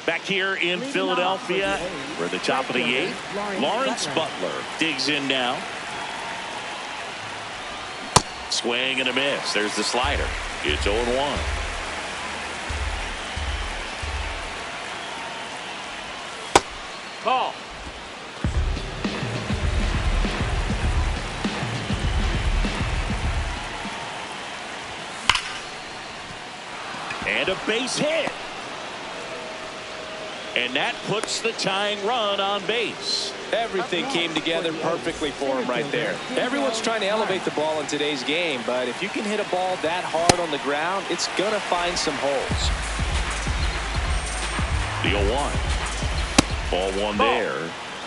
Back here in Philadelphia, we're at the top of the 8th. Lawrence Butler digs in now. Swing and a miss. There's the slider. It's 0-1. Ball. And a base hit. And that puts the tying run on base. Everything came together perfectly for him right there. Everyone's trying to elevate the ball in today's game, but if you can hit a ball that hard on the ground, it's going to find some holes. The 0-1. Ball one there.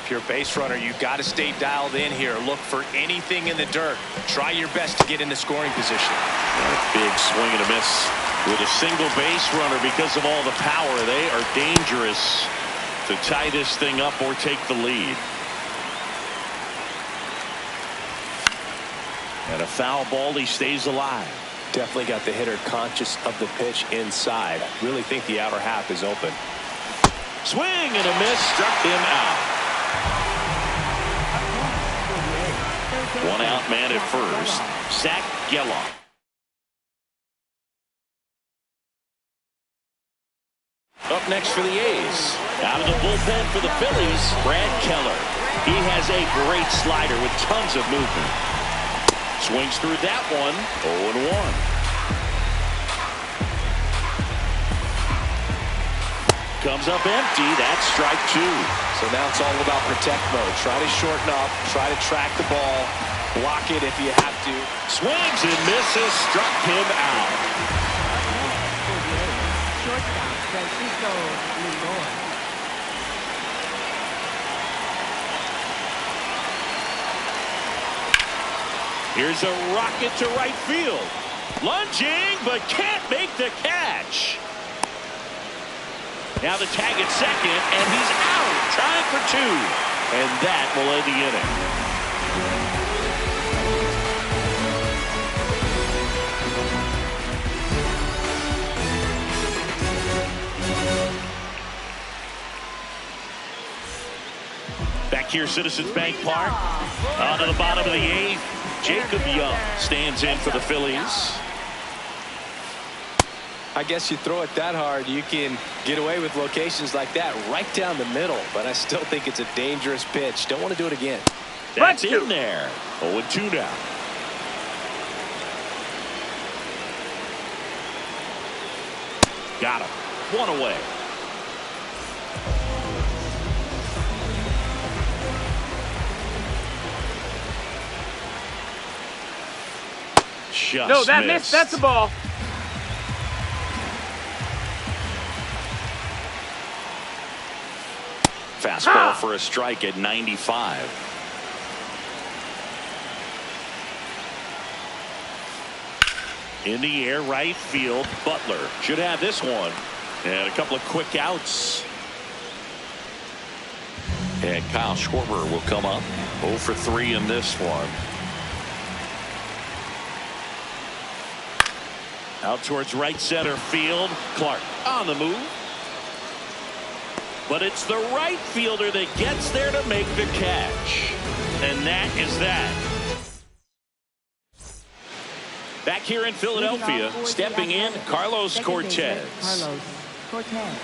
If you're a base runner, you've got to stay dialed in here. Look for anything in the dirt. Try your best to get in the scoring position. Big swing and a miss with a single base runner. Because of all the power, they are dangerous to tie this thing up or take the lead. And a foul ball, he stays alive. Definitely got the hitter conscious of the pitch inside. Really think the outer half is open. Swing and a miss, struck him out. One out man at first. Zach Gelof. Up next for the A's. Out of the bullpen for the Phillies, Brad Keller. He has a great slider with tons of movement. Swings through that one. 0-1. Comes up empty. That's strike two. So now it's all about protect mode. Try to shorten up. Try to track the ball. Block it if you have to. Swings and misses. Struck him out. Shortstop, Francisco Lindor. Here's a rocket to right field. Lunging, but can't make the catch. Now the tag at second, and he's out, trying for two. And that will end the inning. Back here, Citizens Bank Park. On to the bottom of the 8th. Jacob Young stands in for the Phillies. I guess you throw it that hard, you can get away with locations like that right down the middle. But I still think it's a dangerous pitch. Don't want to do it again. That's in there. 0-2 now. Got him. One away. just No, that missed. missed. That's a ball. Fastball for a strike at 95. In the air, right field. Butler should have this one. And a couple of quick outs. And Kyle Schwarber will come up 0 for 3 in this one. Out towards right center field. Clark on the move. But it's the right fielder that gets there to make the catch. And that is that. Back here in Philadelphia, stepping in, Carlos Cortez. Carlos Cortez.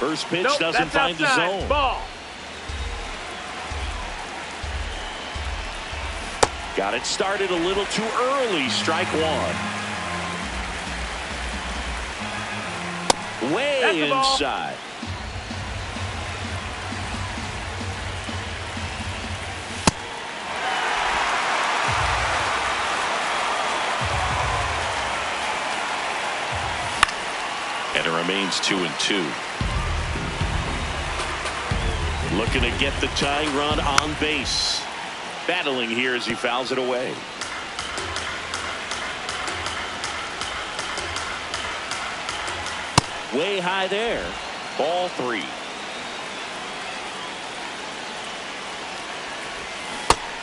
First pitch Nope, doesn't that's find the outside. zone. Ball. Got it started a little too early. Strike one. Way That's the ball. inside. And it remains 2-2. Looking to get the tying run on base. Battling here as he fouls it away. Way high there. Ball 3.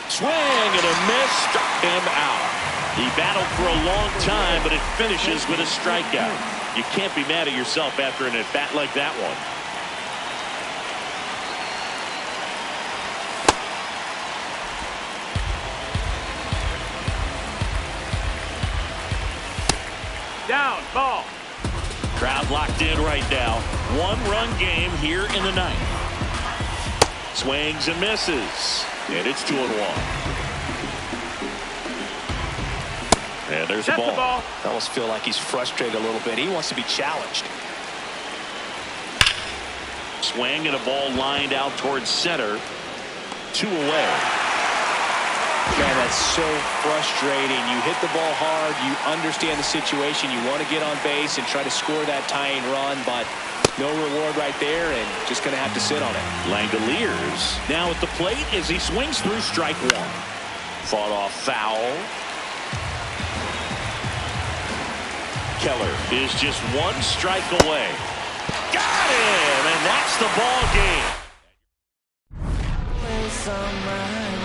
Swing and a miss. Struck him out. He battled for a long time, but it finishes with a strikeout. You can't be mad at yourself after an at-bat like that one. Down. Ball. Crowd locked in right now. 1-run game here in the ninth. Swings and misses. And it's 2-1. And there's That's the the ball. I almost feel like he's frustrated a little bit. He wants to be challenged. Swing and a ball lined out towards center. 2 away. Man, that's so frustrating. You hit the ball hard. You understand the situation. You want to get on base and try to score that tying run, but no reward right there, and just going to have to sit on it. Langoliers now at the plate as he swings through strike 1. Fought off foul. Keller is just 1 strike away. Got him, and that's the ball game. Place on my